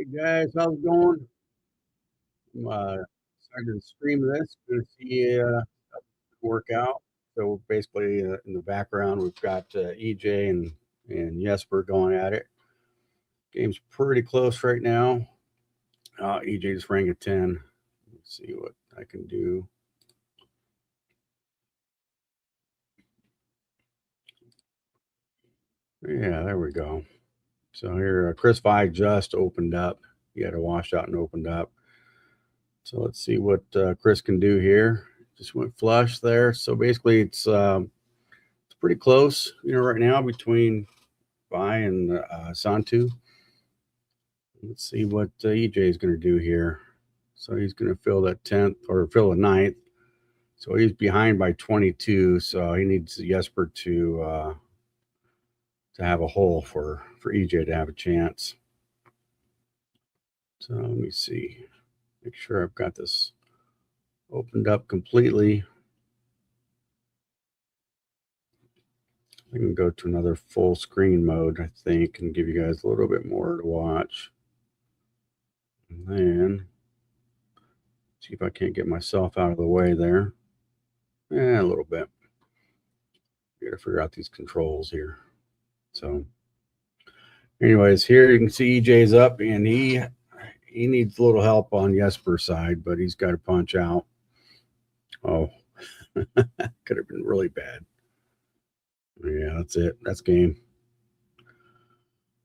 Hey guys, how's it going? I'm excited to stream this. Good to see work out. So basically, in the background, we've got EJ and Jesper going at it. Game's pretty close right now. EJ's rank at 10. Let's see what I can do. Yeah, there we go. So here, Chris Vi just opened up. He had a washout and opened up. So let's see what Chris can do here. Just went flush there. So basically, it's pretty close, right now between Vi and Santu. Let's see what EJ is going to do here. So he's going to fill that 10th or fill a 9th. So he's behind by 22. So he needs Jesper to have a hole for EJ to have a chance. So let me see. Make sure I've got this opened up completely. I can go to another full screen mode, I think, and give you guys a little bit more to watch. And then see if I can't get myself out of the way there. A little bit. Got to figure out these controls here. So, anyways, here you can see EJ's up, and he needs a little help on Jesper's side, but he's got to punch out. Oh, could have been really bad. Yeah, that's it. That's game.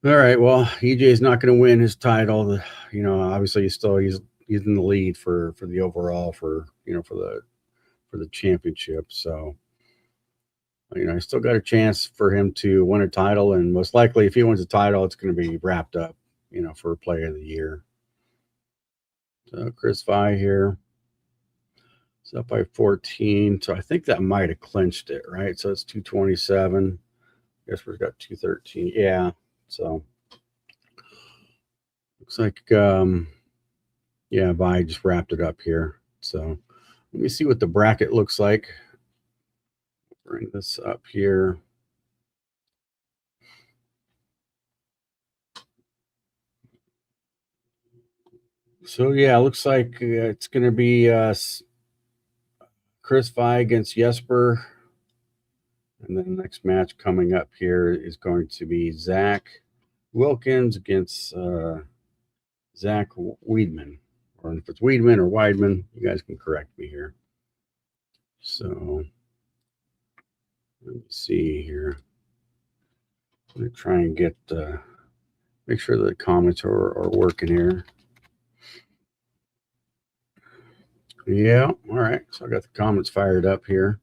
All right. Well, EJ's not going to win his title. Obviously he's in the lead for the overall for the championship. So, I still got a chance for him to win a title, and most likely, if he wins a title, it's going to be wrapped up, for Player of the Year. So Chris Vi here. It's up by 14. So I think that might have clinched it, right? So it's 227. Guess we've got 213. Yeah. So looks like Vi just wrapped it up here. So let me see what the bracket looks like. Bring this up here. So yeah, looks like it's going to be Chris Vi against Yesper, and then the next match coming up here is going to be Zach Wilkins against Zach Weidman, or if it's Weidman or Weidman, you guys can correct me here. So let me see here. I'm gonna try and get make sure the comments are working here. Yeah, all right. So I got the comments fired up here.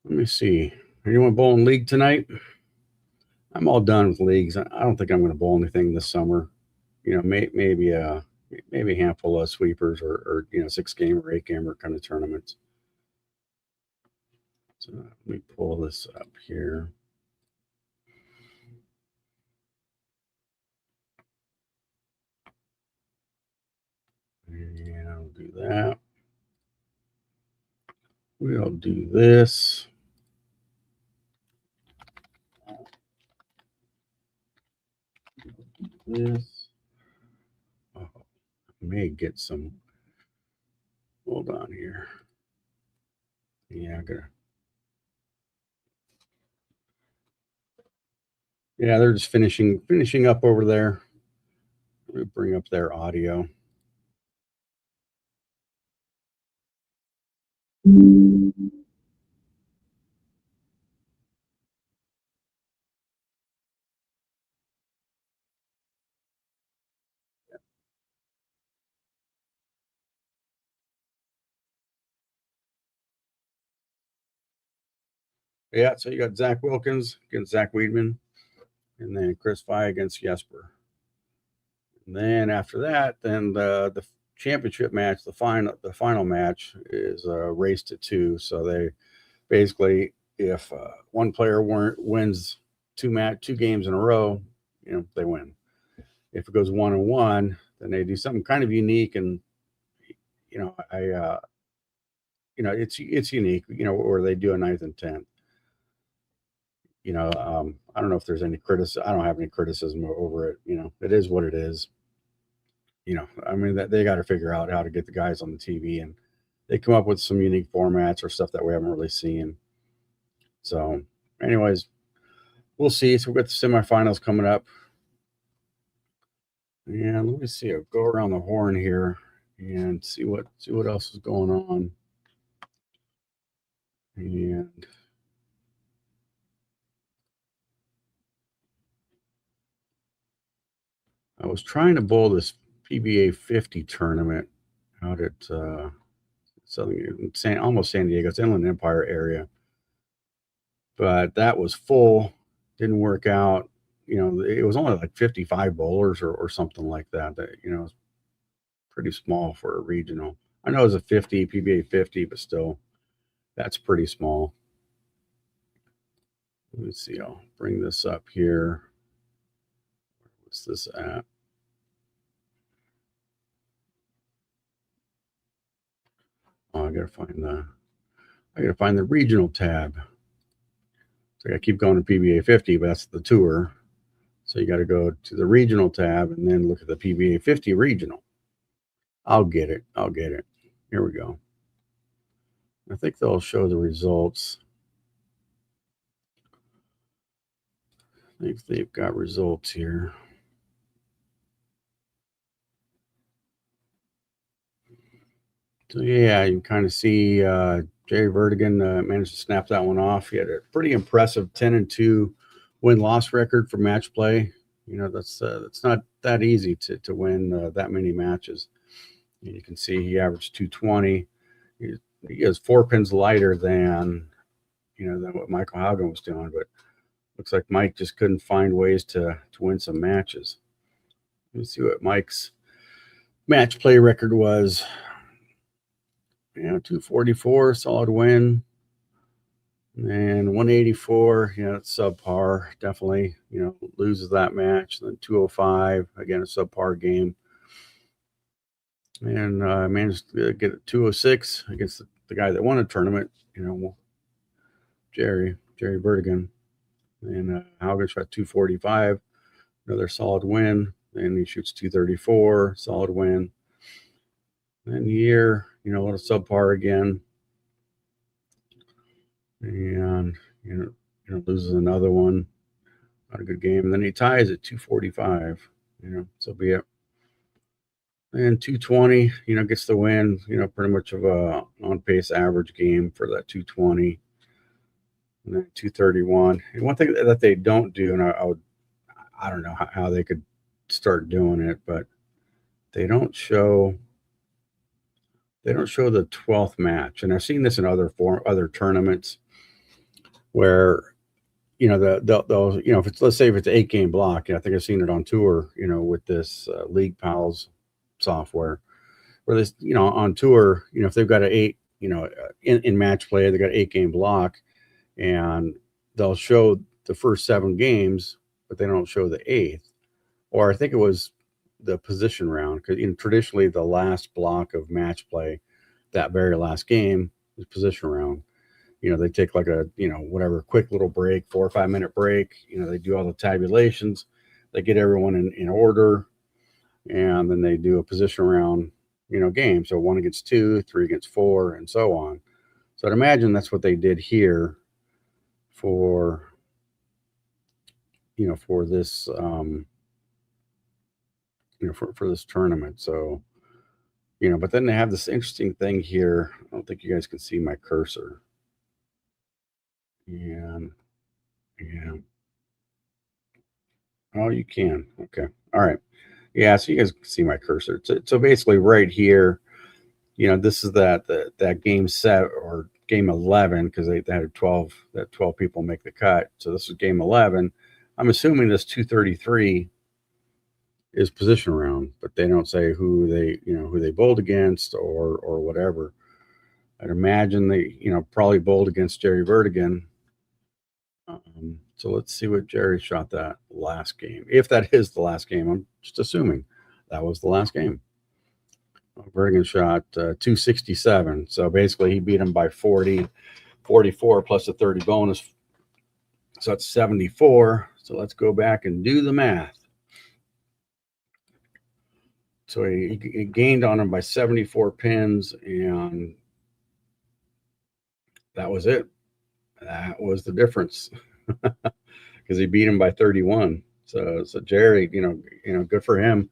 Let me see. Anyone bowling league tonight? I'm all done with leagues. I don't think I'm going to bowl anything this summer. Maybe a handful of sweepers or 6-game or 8-gamer kind of tournaments. So let me pull this up here. And I'll do that. We'll do this. This. Oh, I may get some. Hold on here. Yeah, I gotta. Yeah, they're just finishing up over there. Let me bring up their audio. Yeah, so you got Zach Wilkins against Zach Weidman, and then Chris Vi against Jesper. And then after that, then the championship match, the final match is a race to 2. So they basically, if one player wins two games in a row, they win. If it goes 1-1, then they do something kind of unique, and it's unique, where they do a 9th and 10th. I don't know if there's any criticism. I don't have any criticism over it. It is what it is. I mean, that they got to figure out how to get the guys on the TV, and they come up with some unique formats or stuff that we haven't really seen. So, anyways, we'll see. So we've got the semifinals coming up. And let me see. I'll go around the horn here and see what else is going on. And I was trying to bowl this PBA 50 tournament out at almost San Diego. It's Inland Empire area. But that was full. Didn't work out. It was only like 55 bowlers or something like that. That, it's pretty small for a regional. I know it was a 50, PBA 50, but still, that's pretty small. Let me see. I'll bring this up here. What's this at? Oh, I gotta find the regional tab. So I gotta keep going to PBA 50, but that's the tour. So you got to go to the regional tab and then look at the PBA 50 regional. I'll get it. Here we go. I think they'll show the results. I think they've got results here. So yeah, you can kind of see Jerry Vertigan managed to snap that one off. He had a pretty impressive 10-2 win-loss record for match play. That's not that easy to win that many matches. And you can see he averaged 220. He is 4 pins lighter than what Michael Haugen was doing, but looks like Mike just couldn't find ways to win some matches. Let's see what Mike's match play record was. 244, solid win. And 184, it's subpar. Definitely, loses that match. Then 205, again, a subpar game. And managed to get a 206 against the guy that won the tournament, Jerry Vertigan. And Haugen shot 245, another solid win. And he shoots 234, solid win. And Year, a little subpar again. And, loses another one. Not a good game. And then he ties at 245, so be it. And 220, gets the win, pretty much of a on-pace average game for that 220. And then 231. And one thing that they don't do, and I don't know how they could start doing it, but they don't show the 12th match. And I've seen this in other tournaments where they'll if it's, let's say if it's an 8-game block, I think I've seen it on tour, with this League Pals software, where this, on tour, if they've got an 8, in match play, they've got an 8-game block, and they'll show the first 7 games, but they don't show the 8th. Or I think it was the position round, because traditionally the last block of match play, that very last game, is position round. They take like a, whatever, quick little break, 4 or 5 minute break. They do all the tabulations. They get everyone in order. And then they do a position round, game. So 1 against 2, 3 against 4, and so on. So I'd imagine that's what they did here for this, for this tournament. So, but then they have this interesting thing here. I don't think you guys can see my cursor. And yeah. Oh, you can. Okay. All right. Yeah. So you guys can see my cursor. So basically right here, this is that game set or game 11, because they had 12 people make the cut. So this is game 11. I'm assuming this 233 is position round, but they don't say who they bowled against or whatever. I'd imagine they, probably bowled against Jerry Vertigan. So let's see what Jerry shot that last game. If that is the last game, I'm just assuming that was the last game. Vertigan shot 267. So basically he beat him by 44 plus a 30 bonus So that's 74. So let's go back and do the math. So he gained on him by 74 pins, and that was it. That was the difference because he beat him by 31. So Jerry, good for him.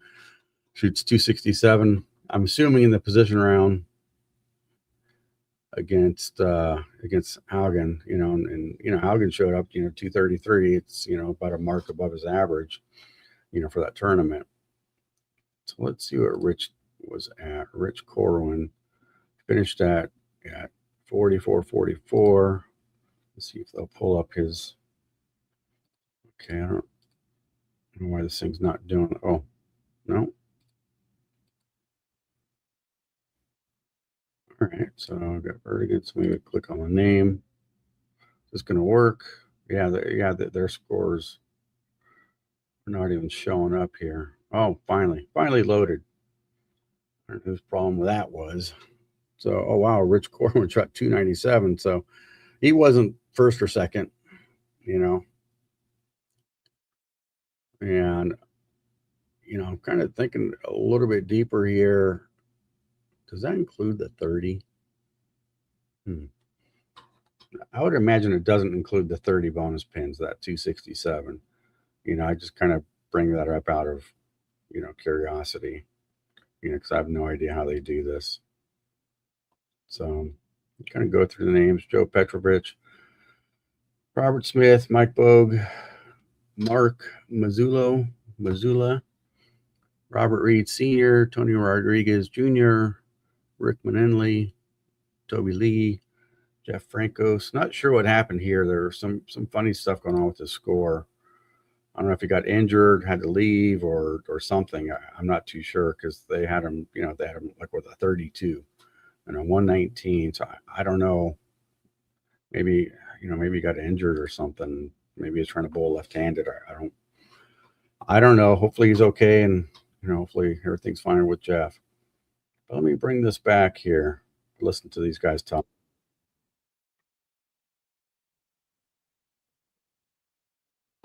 Shoots 267. I'm assuming in the position round against Haugen, and Haugen showed up, 233. It's about a mark above his average, for that tournament. So let's see what Rich was at. Rich Corwin finished at 44-44. Let's see if they'll pull up his. Okay, I don't know why this thing's not doing. Oh, no. All right, so I've got Vertigan. So maybe click on the name. Is this going to work? Yeah, their scores are not even showing up here. Oh, finally loaded. I don't know whose problem with that was. So, oh wow, Rich Corwin shot 297. So he wasn't first or second, And I'm kind of thinking a little bit deeper here. Does that include the 30? I would imagine it doesn't include the 30 bonus pins, that 267. I just kind of bring that up out of, curiosity, because I have no idea how they do this. So kind of go through the names: Joe Petrovich, Robert Smith, Mike Bogue, Mark Mazzula, Robert Reed Sr., Tony Rodriguez Jr., Rick Manenley, Toby Lee, Jeff Francos. Not sure what happened here. There was some funny stuff going on with the score. I don't know if he got injured, had to leave, or something. I'm not too sure because they had him, like with a 32 and a 119. So I don't know. Maybe he got injured or something. Maybe he's trying to bowl left-handed. I don't know. Hopefully he's okay, and hopefully everything's fine with Jeff. But let me bring this back here. Listen to these guys talk.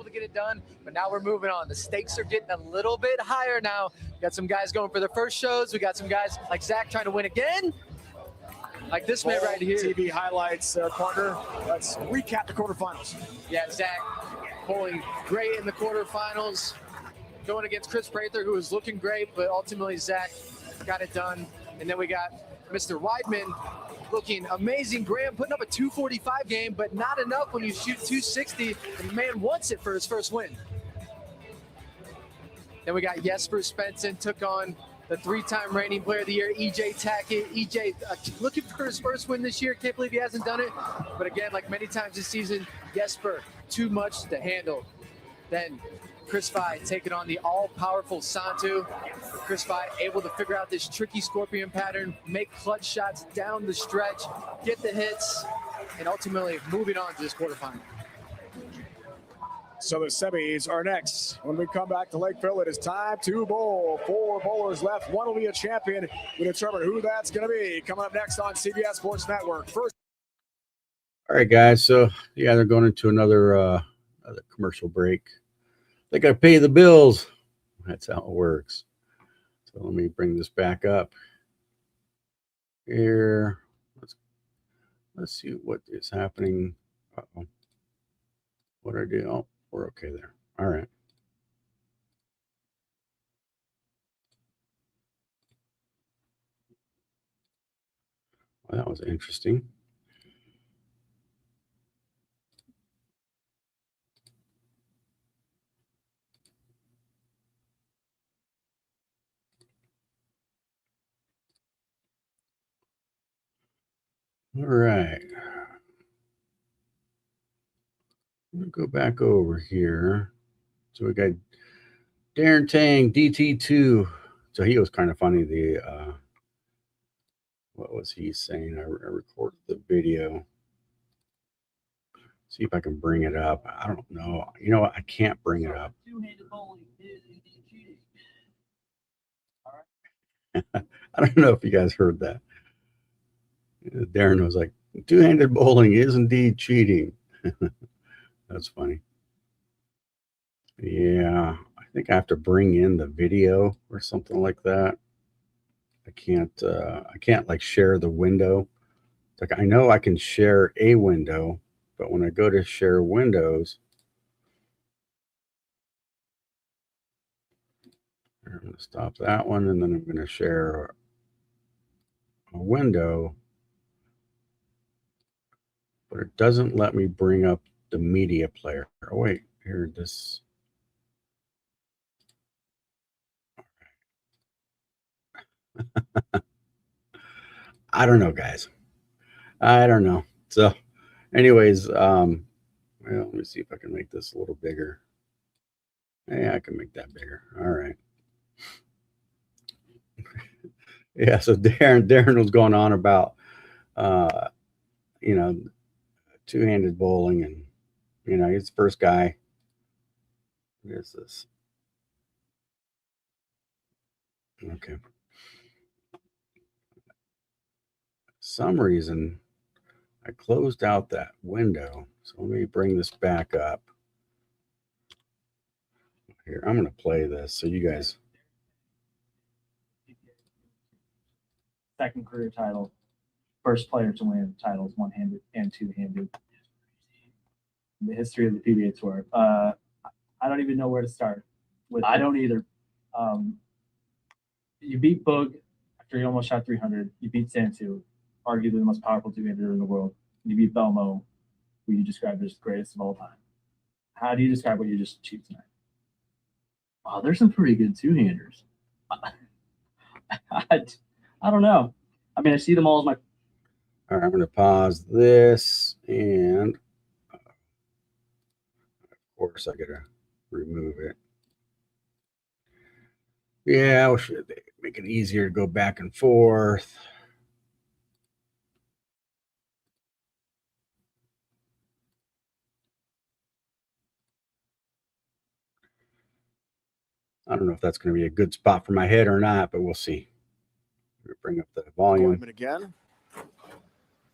To get it done, but now we're moving on. The stakes are getting a little bit higher now. We got some guys going for their first shows. We got some guys like Zach trying to win again, like this man right here. TV highlights, partner. Let's recap the quarterfinals. Yeah, Zach bowling great in the quarterfinals, going against Chris Prather, who was looking great, but ultimately Zach got it done. And then we got Mr. Weidman looking amazing. Graham putting up a 245 game, but not enough when you shoot 260. The man wants it for his first win. Then we got Yesper Spenson took on the three-time reigning player of the year, EJ Tackett. EJ looking for his first win this year. Can't believe he hasn't done it. But again, like many times this season, Yesper, too much to handle. Then Chris Fye taking on the all-powerful Santu. Chris Fye able to figure out this tricky scorpion pattern, make clutch shots down the stretch, get the hits, and ultimately moving on to this quarterfinal. So the semis are next. When we come back to Lakeville, it is time to bowl. 4 bowlers left. One will be a champion. We determine who that's going to be. Coming up next on CBS Sports Network. First. All right, guys. So, yeah, they're going into another commercial break. They got to pay the bills. That's how it works. So let me bring this back up here. Let's see what is happening. Uh-oh. What did I do? Oh, we're okay there. All right. Well, that was interesting. All right. We'll go back over here. So we got Darren Tang, DT2. So he was kind of funny. What was he saying? I recorded the video. See if I can bring it up. I don't know. You know what? I can't bring it up. Two-handed bowling is indeed cheating. I don't know if you guys heard that. Darren was like, two-handed bowling is indeed cheating. That's funny. Yeah, I think I have to bring in the video or something like that. I can't like share the window. It's like I know I can share a window, but when I go to share windows, I'm going to stop that one, and then I'm going to share a window, but it doesn't let me bring up the media player. Oh wait, here this. I don't know, guys. I don't know. So, anyways, well, let me see if I can make this a little bigger. Yeah, I can make that bigger. All right. Yeah. So Darren was going on about, uh, you know, two-handed bowling, and he's the first guy. What is this? Okay. Some reason I closed out that window. So let me bring this back up. Here, I'm going to play this so you guys. Second career title, first player to win titles one-handed and two-handed in the history of the PBA Tour. I don't even know where to start. I don't either. You beat Boog after he almost shot 300. You beat Santu, arguably the most powerful two-hander in the world. You beat Belmo, who you described as the greatest of all time. How do you describe what you just achieved tonight? Wow, there's some pretty good two-handers. I don't know. I mean, I see them all as my. All right, I'm going to pause this, and of course I got to remove it. Yeah, we should make it easier to go back and forth. I don't know if that's going to be a good spot for my head or not, but we'll see. Bring up the volume. Again.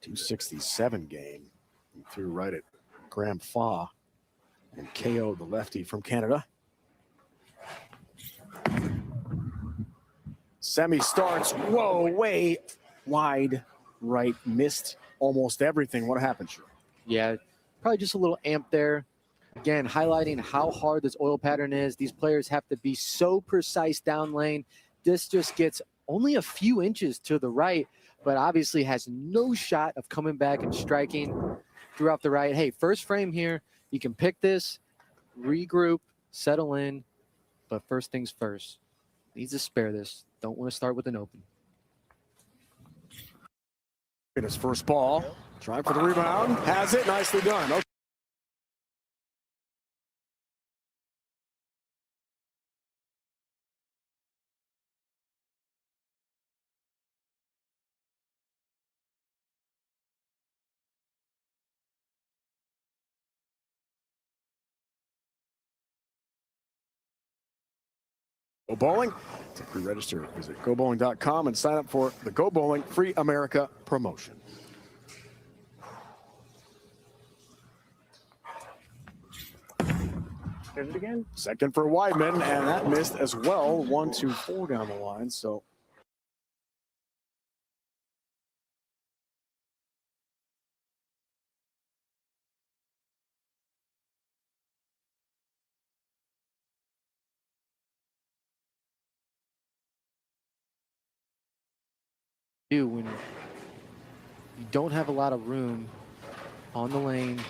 267 game. He threw right at Graham Faw and KO the lefty from Canada. Semi starts. Whoa, way wide right. Missed almost everything. What happened, Sure? Yeah, probably just a little amp there. Again, highlighting how hard this oil pattern is. These players have to be so precise down lane. This just gets only a few inches to the right, but obviously has no shot of coming back and striking throughout the right. Hey, first frame here, you can pick this, regroup, settle in, but first things first. Needs to spare this. Don't want to start with an open. In his first ball, trying for the rebound, has it, nicely done. Okay. Go Bowling. To pre-register, visit gobowling.com and sign up for the Go Bowling Free America promotion. Here's it again. Second for Weidman, and that missed as well. 1, 2, 4 down the line. So When you don't have a lot of room on the lane,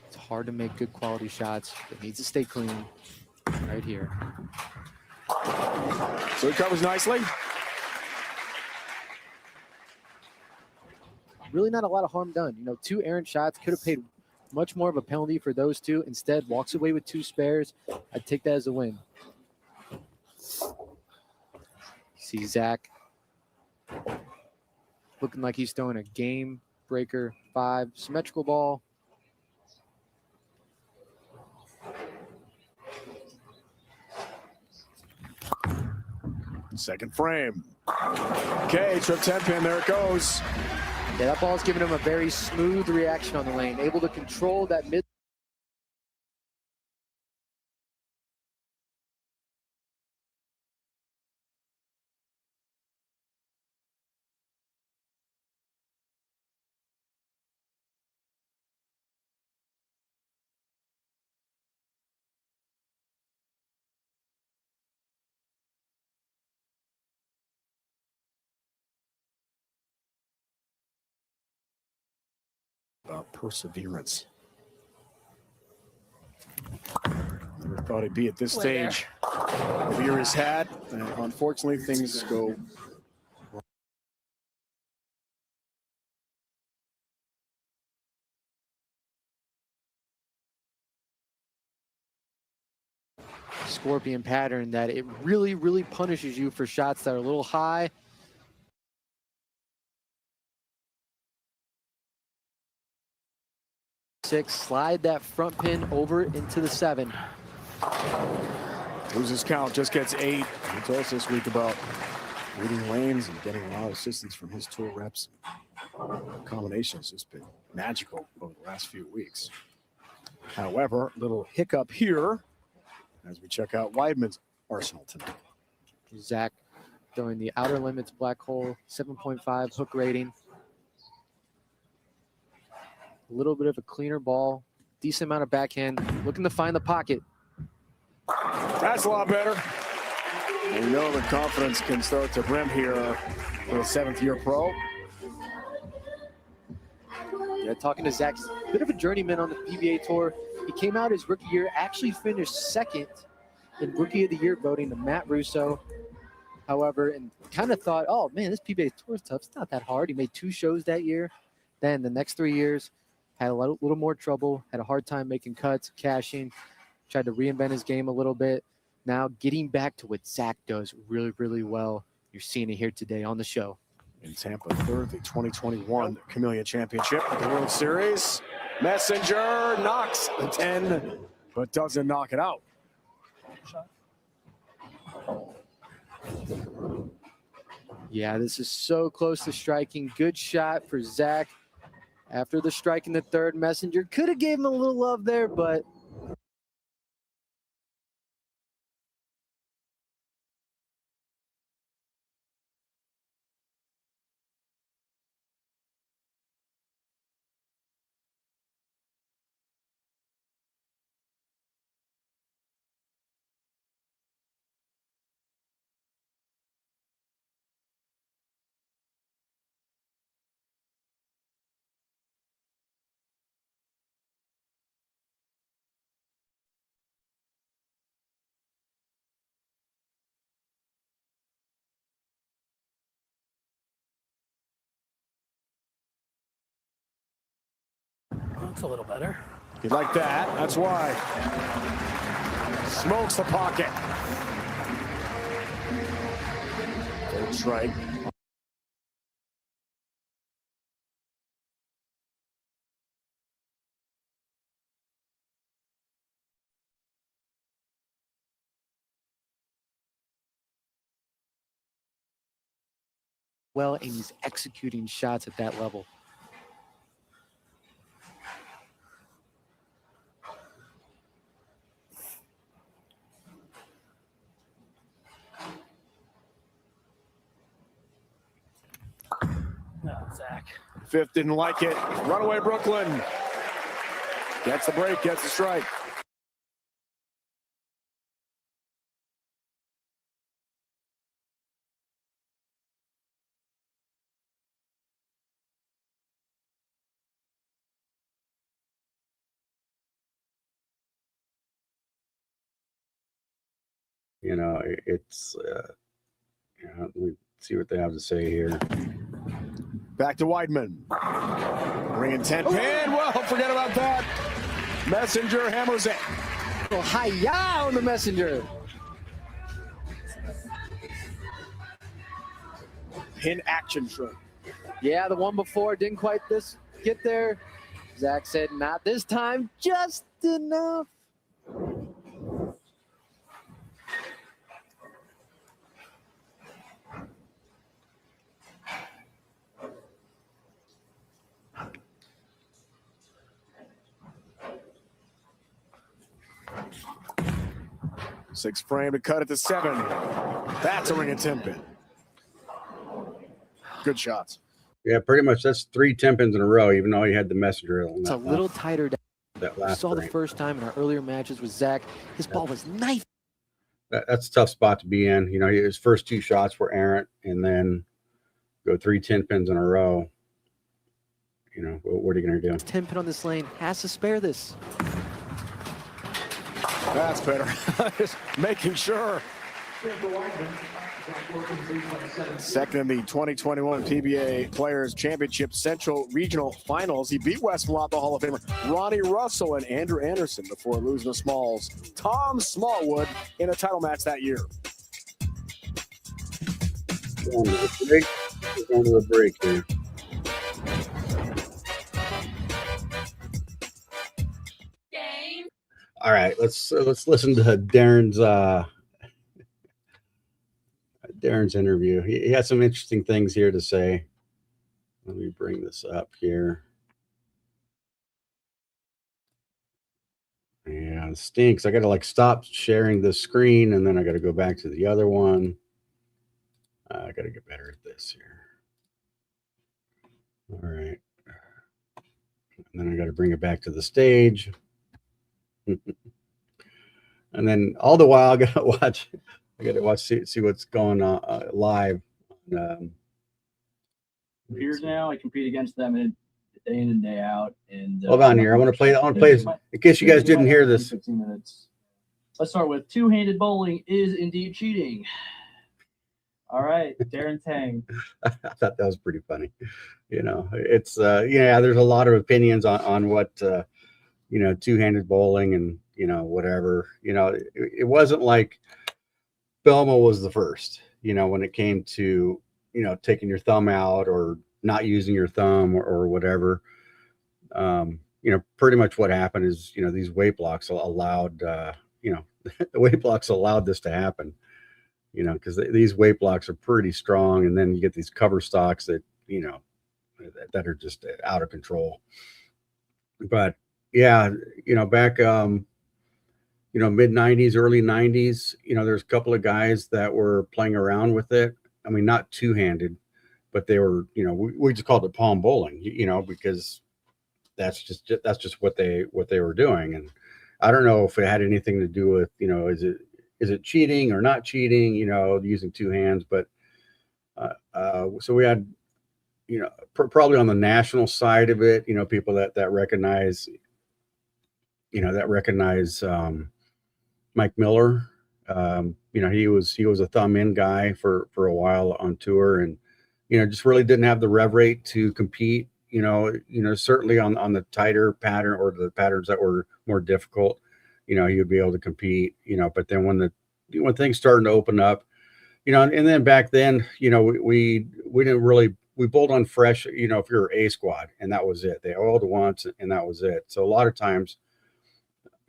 it's hard to make good quality shots. It needs to stay clean right here. So he covers nicely. Really not a lot of harm done. You know, 2 errant shots, could have paid much more of a penalty for those 2. Instead, walks away with 2 spares. I'd take that as a win. See Zach looking like he's throwing a game breaker 5 symmetrical ball. Second frame. Okay, trip 10 pin, there it goes. Yeah, that ball's giving him a very smooth reaction on the lane, able to control that mid about perseverance. Never thought he'd be at this stage. The year he's had, and unfortunately, things go. Scorpion pattern that it really, really punishes you for shots that are a little high. Six, slide that front pin over into the 7. Loses count, just gets 8. He told us this week about reading lanes and getting a lot of assistance from his tour reps. Combinations has been magical over the last few weeks. However, little hiccup here as we check out Weidman's arsenal tonight. Zach throwing the outer limits black hole, 7.5 hook rating. A little bit of a cleaner ball, decent amount of backhand, looking to find the pocket. That's a lot better. And we know the confidence can start to brim here for the 7th-year pro. Yeah, talking to Zach, bit of a journeyman on the PBA tour. He came out his rookie year, actually finished 2nd in Rookie of the Year voting to Matt Russo. However, and kind of thought, oh man, this PBA tour is tough. It's not that hard. He made 2 shows that year. Then the next 3 years, had a little more trouble, had a hard time making cuts, cashing, tried to reinvent his game a little bit. Now getting back to what Zach does really, really well. You're seeing it here today on the show. In Tampa, 3rd, the 2021 Chameleon Championship of the World Series. Messenger knocks the 10, but doesn't knock it out. Yeah, this is so close to striking. Good shot for Zach. After the strike in the 3rd, Messenger could have gave him a little love there, but That's a little better. You like that? That's why. Smokes the pocket. 3rd strike. well, and he's executing shots at that level. No, Zach. 5th didn't like it. Runaway Brooklyn. Gets the break, gets the strike. You know, it's let me see what they have to say here. Back to Weidman. Bringing 10 pin. Well, forget about that. Messenger hammers it. Oh, hi-ya on the Messenger. Pin action shrimp. Yeah, the one before didn't quite get there. Zach said, not this time, just enough. Six frame to cut it to 7. That's a ring and 10 pin. Good shots. Yeah, pretty much. That's 3 10 pins in a row, even though he had the messenger. It's a little tighter down. That We last saw the frame. first time in our earlier matches with Zach. His ball was knife. That's a tough spot to be in. You know, his first 2 shots were errant, and then go 3 10 pins in a row. You know, what are you going to do? 10 pin on this lane, has to spare this. That's better. Just making sure. Second in the 2021 PBA Players Championship Central Regional Finals. He beat West Floppa Hall of Famer Ronnie Russell and Andrew Anderson before losing to Smalls Tom Smallwood in a title match that year. Going to the break. We're going to the break here. All right, let's listen to Darren's interview. He had some interesting things here to say. Let me bring this up here. Yeah, it stinks. I got to like stop sharing the screen, and then I got to go back to the other one. I got to get better at this here. All right. And then I got to bring it back to the stage. And then all the while I got to watch, see what's going on live. Peers now, I compete against them day in and day out. And hold on here. I want to play in case you guys didn't hear this. 15 minutes. Let's start with two-handed bowling is indeed cheating. All right, Darren Tang. I thought that was pretty funny. You know, it's yeah, there's a lot of opinions on what you know, two-handed bowling and, you know, whatever. You know, it wasn't like Belmo was the first, you know, when it came to, you know, taking your thumb out or not using your thumb or whatever. You know, pretty much what happened is, you know, these weight blocks allowed, you know, the weight blocks allowed this to happen, you know, because these weight blocks are pretty strong. And then you get these cover stocks that, you know, that are just out of control. But yeah, you know, back, you know, mid 90s, early 90s, you know, there's a couple of guys that were playing around with it. I mean, not two-handed, but they were, you know, we just called it palm bowling, you know, because that's just what they were doing. And I don't know if it had anything to do with, you know, is it cheating or not cheating, you know, using two hands. But so we had, you know, probably on the national side of it, you know, people that recognize, you know, Mike Miller. You know, he was a thumb in guy for a while on tour, and, you know, just really didn't have the rev rate to compete. You know, certainly on the tighter pattern or the patterns that were more difficult, you know, he would be able to compete. You know, but then when things started to open up, you know, and then back then, you know, we didn't really, we bowled on fresh. You know, if you're A squad, and that was it. They oiled once, and that was it. So a lot of times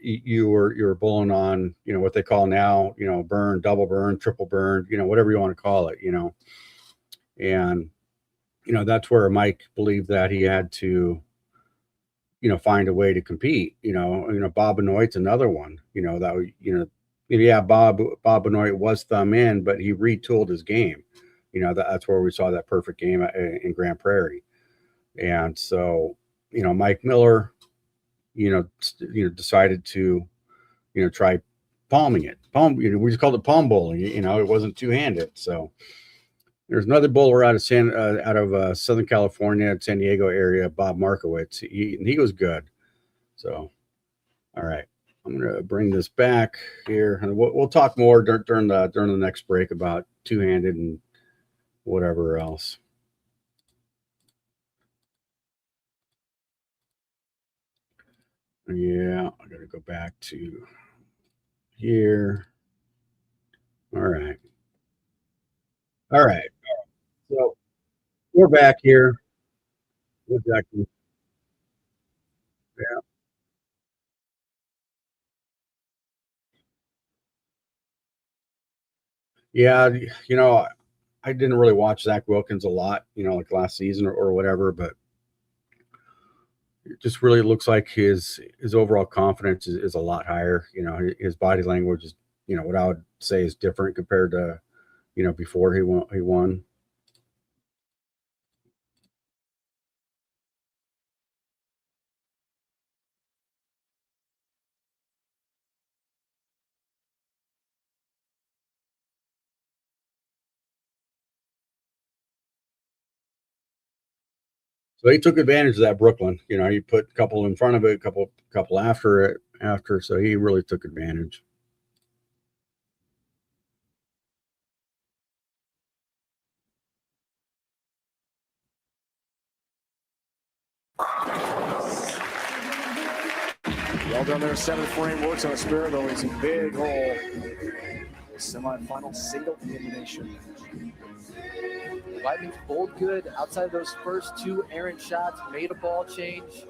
you were bowling on, you know, what they call now, you know, burn, double burn, triple burn, you know, whatever you want to call it, you know. And, you know, that's where Mike believed that he had to, you know, find a way to compete. You know, Bob Benoit's another one, you know, that, you know, yeah, Bob Benoit was thumb in, but he retooled his game. You know, that's where we saw that perfect game in Grand Prairie. And so, you know, Mike Miller, you know, decided to, you know, try palming it. You know, we just called it palm bowling. You know, it wasn't two-handed. So there's another bowler out of Southern California, San Diego area, Bob Markowitz. He was good. So, all right, I'm gonna bring this back here, and we'll talk more during the next break about two-handed and whatever else. Yeah, I gotta go back to here. All right. So we're back here. Exactly. Yeah. Yeah. You know, I didn't really watch Zach Wilkins a lot, you know, like last season or whatever, but it just really looks like his overall confidence is a lot higher. You know, his body language is, you know, what I would say is different compared to, you know, before he won. So he took advantage of that Brooklyn. You know, he put a couple in front of it, a couple after it, so he really took advantage. Well done there. 7th frame works on a spare, though. He's a big hole. Semifinal single elimination. Weidman's bowled good outside of those first 2 errant shots, made a ball change,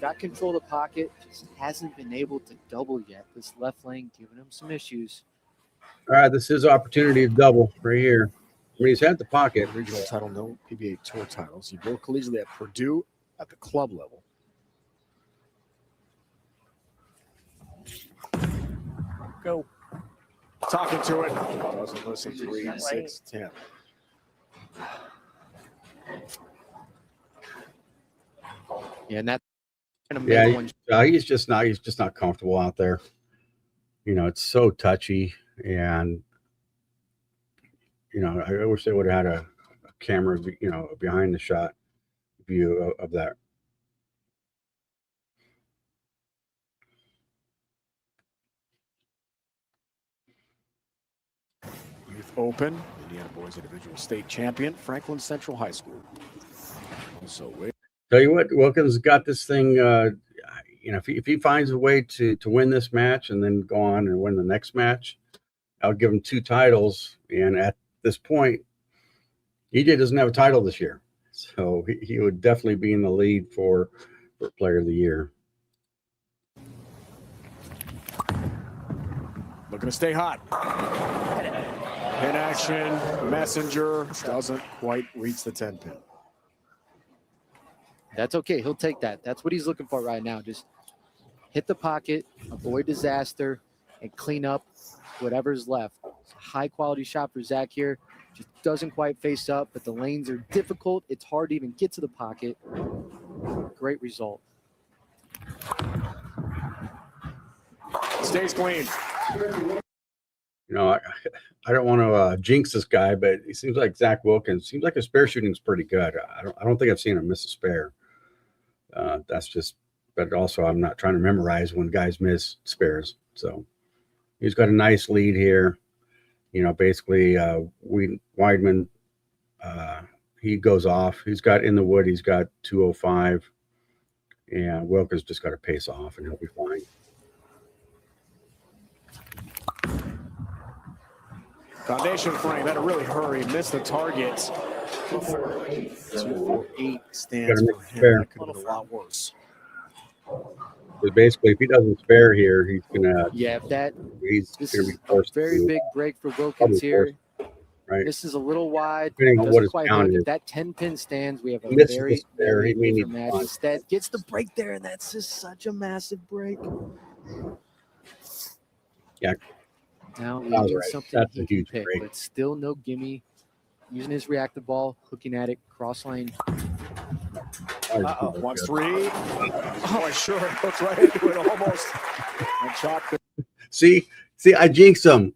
got control of the pocket, just hasn't been able to double yet. This left lane giving him some issues. All right, this is opportunity to double right here. I mean, he's had the pocket. Regional title, no PBA tour titles. He bowled collegiately at Purdue at the club level. Go. Talking to it. Doesn't listen. 3, 6, 10. Yeah, and that's Yeah, he's just not comfortable out there. You know, it's so touchy, and you know, I wish they would have had a camera, you know, behind the shot view of that. Youth Open, Indiana Boys Individual State Champion, Franklin Central High School. Also, Tell you what, Wilkins got this thing. You know, if he finds a way to win this match and then go on and win the next match, I'll give him 2 titles. And at this point, EJ doesn't have a title this year, so he would definitely be in the lead for Player of the Year. looking to stay hot. Pin action, Messenger doesn't quite reach the 10 pin. That's okay. He'll take that. That's what he's looking for right now. Just hit the pocket, avoid disaster, and clean up whatever's left. It's a high-quality shot for Zach here. Just doesn't quite face up, but the lanes are difficult. It's hard to even get to the pocket. Great result. Stays clean. You know, I don't want to jinx this guy, but he seems like Zach Wilkins. Seems like his spare shooting's pretty good. I don't think I've seen him miss a spare. That's just, but also I'm not trying to memorize when guys miss spares. So he's got a nice lead here. You know, basically, Weidman, he goes off. He's got in the wood. He's got 205, and Wilkins just got to pace off, and he'll be fine. Foundation frame had to really hurry, missed the target. 248 stands for him. That could have been a lot worse. But basically, if he doesn't spare here, he's gonna. Yeah, he's this gonna is be forced. a very big break for Wilkins here. Right. This is a little wide. Depending on what his quite count hit. is. If that 10-pin stands, we have a Misses very, the spare, very he may different need match. one. Instead, gets the break there, and that's just such a massive break. Yeah. Now That was leaving right. something That's he a can huge pick, break. but still no gimme. Using his reactive ball, hooking at it, cross lane. Wants 3. Oh, I sure hooked right into it almost. And chopped it. See, I jinxed him.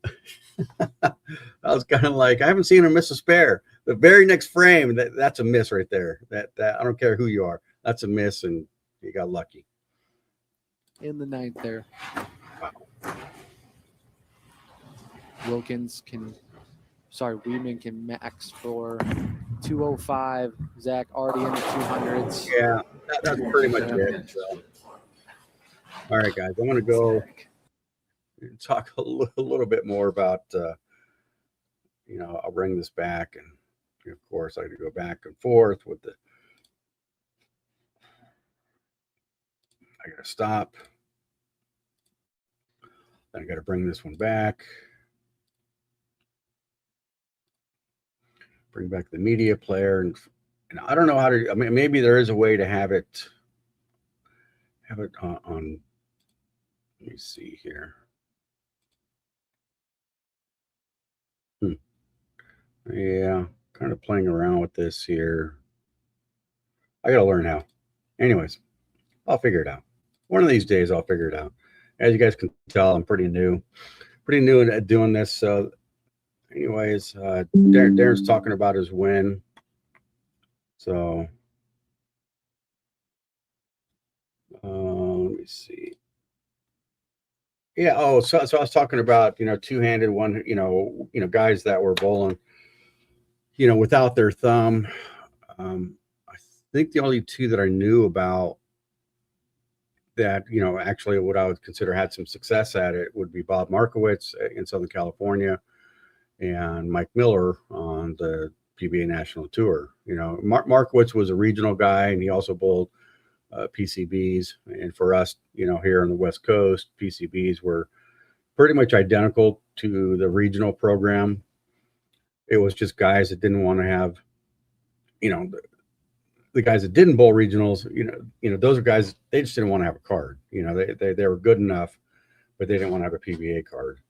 I was kind of like, I haven't seen him miss a spare. The very next frame, that's a miss right there. That I don't care who you are. That's a miss, and you got lucky. In the 9th there. Weidman can max for 205. Zach already in the 200s. Yeah, that's pretty much it. So. All right, guys, I'm going to go talk a little bit more about, you know, I'll bring this back. And, of course, I got to go back and forth with the, I got to stop. Then I got to bring this one back. Bring back the media player. And I don't know how to, I mean, maybe there is a way to have it on let me see here. Yeah, kind of playing around with this here. I got to learn how. Anyways, I'll figure it out. One of these days, I'll figure it out. As you guys can tell, I'm pretty new at doing this. So anyways, Darren's talking about his win. So, let me see. Yeah. Oh, so I was talking about, two-handed one, guys that were bowling, without their thumb. I think the only two that I knew about that, actually what I would consider had some success at it would be Bob Markowitz in Southern California and Mike Miller on the PBA National Tour. Markowitz was a regional guy, and he also bowled PCBs. And for us, here on the West Coast, PCBs were pretty much identical to the regional program. It was just guys that didn't want to have, the guys that didn't bowl regionals, those are guys, they just didn't want to have a card. They were good enough, but they didn't want to have a PBA card.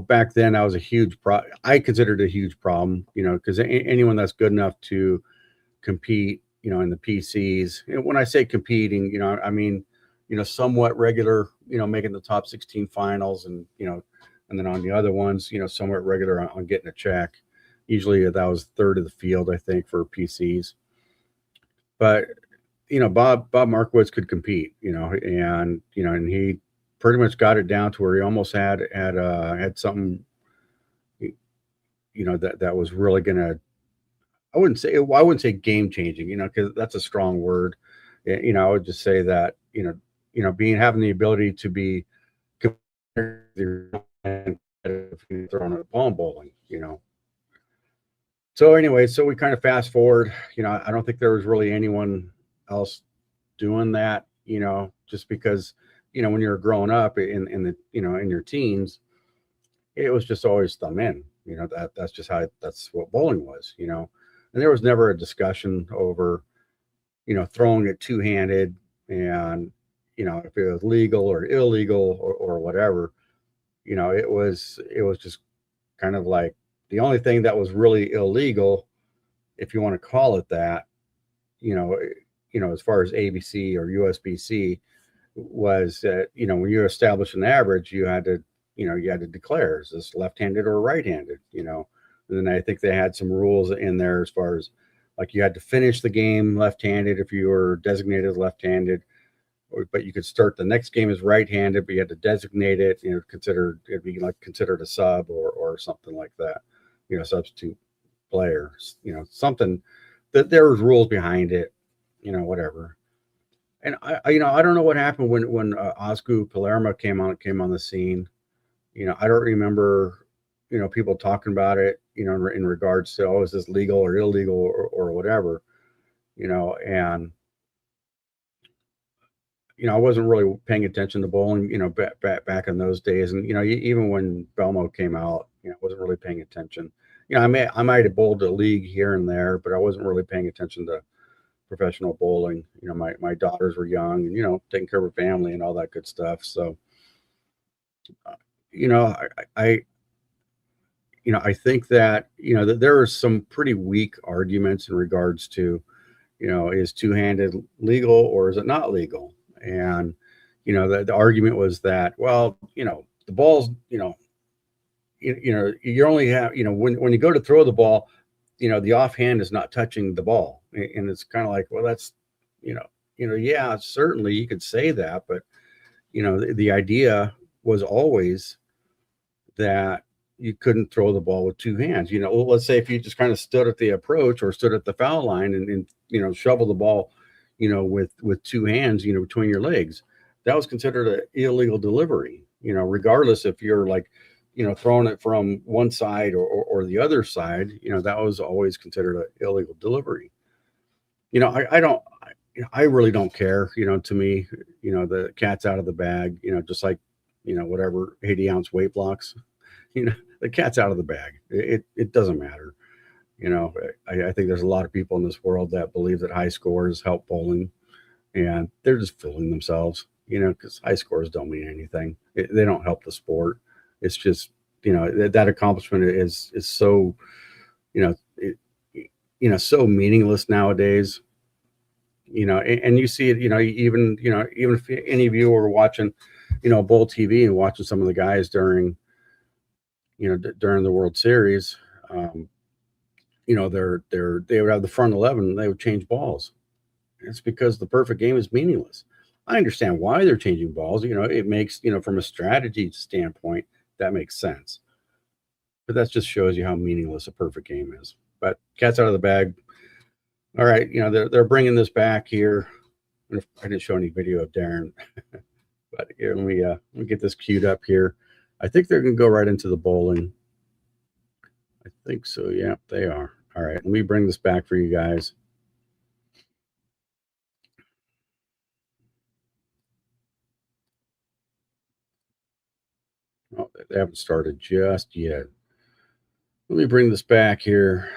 Back then that was a huge I considered it a huge problem, because anyone that's good enough to compete, in the PCs, when I say competing, I mean, somewhat regular, making the top 16 finals, and, and then on the other ones, somewhat regular on getting a check. Usually that was third of the field, I think, for PCs. But, Bob Markowitz could compete, and he pretty much got it down to where he almost had something, that was really gonna, I wouldn't say game changing, because that's a strong word. I would just say that, having the ability to be throwing a ball bowling, So anyway, so we kind of fast forward, I don't think there was really anyone else doing that, just because, when you're growing up in the, in your teens, it was just always thumb in, that's just that's what bowling was, and there was never a discussion over, throwing it two-handed and, if it was legal or illegal or whatever, it was just kind of like the only thing that was really illegal, if you want to call it that, as far as ABC or USBC, was that, when you establish an average, you had to declare, is this left-handed or right-handed, and then I think they had some rules in there as far as, like, you had to finish the game left-handed if you were designated left-handed, but you could start the next game as right-handed, but you had to designate it, it'd be like considered a sub or something like that, substitute player, something that there was rules behind it, whatever. And I don't know what happened when Oscar Palermo came on the scene. I don't remember, people talking about it, in regards to, oh, is this legal or illegal or whatever, and I wasn't really paying attention to bowling, back in those days, and even when Belmo came out, I wasn't really paying attention. I might have bowled a league here and there, but I wasn't really paying attention to professional bowling. My daughters were young, and taking care of her family and all that good stuff. So, I think that that there are some pretty weak arguments in regards to, is two-handed legal or is it not legal? And the argument was that, well, the ball's, you only have, when you go to throw the ball, the offhand is not touching the ball, and it's kind of like, well, that's, yeah, certainly you could say that, but the idea was always that you couldn't throw the ball with two hands. Let's say if you just kind of stood at the approach or stood at the foul line and shovel the ball, with two hands, between your legs, that was considered an illegal delivery, regardless if you're like, throwing it from one side or the other side, that was always considered an illegal delivery. I really don't care, to me, the cat's out of the bag, just like, whatever 80-ounce weight blocks, the cat's out of the bag. It doesn't matter. I think there's a lot of people in this world that believe that high scores help bowling, and they're just fooling themselves, because high scores don't mean anything. They don't help the sport. It's just, that accomplishment is so, so meaningless nowadays, and you see it, even if any of you are watching, Bowl TV and watching some of the guys during the World Series, they would have the front 11 and they would change balls. It's because the perfect game is meaningless. I understand why they're changing balls. It makes, from a strategy standpoint, that makes sense. But that just shows you how meaningless a perfect game is. But cat's out of the bag. All right, they're bringing this back here. I didn't show any video of Darren, but here, let me get this queued up here. I think they're going to go right into the bowling. I think so. Yeah, they are. All right, let me bring this back for you guys. Oh, they haven't started just yet. Let me bring this back here.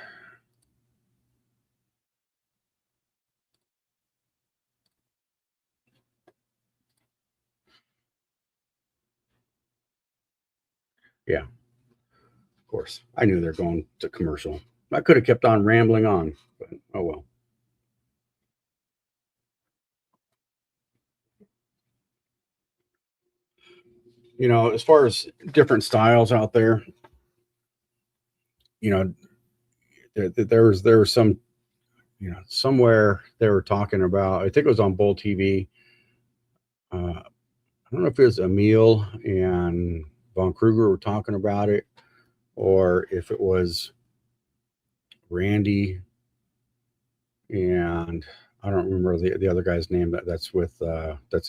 Yeah, of course. I knew they're going to commercial. I could have kept on rambling on, but oh well. As far as different styles out there, there was some, somewhere they were talking about, I think it was on Bowl TV. I don't know if it was Emil and Von Kruger were talking about it, or if it was Randy and I don't remember the other guy's name that's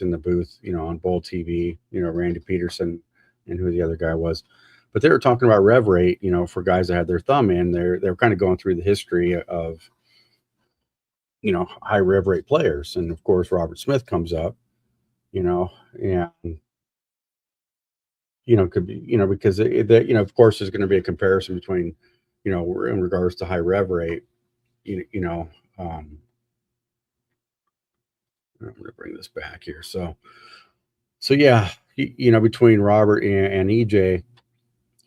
in the booth, on Bowl TV, Randy Peterson and who the other guy was. But they were talking about rev rate, for guys that had their thumb in. They're kind of going through the history of, high rev rate players. And of course, Robert Smith comes up, and, could be, because of course, there's going to be a comparison between, in regards to high rev rate, I'm going to bring this back here. So yeah, between Robert and EJ,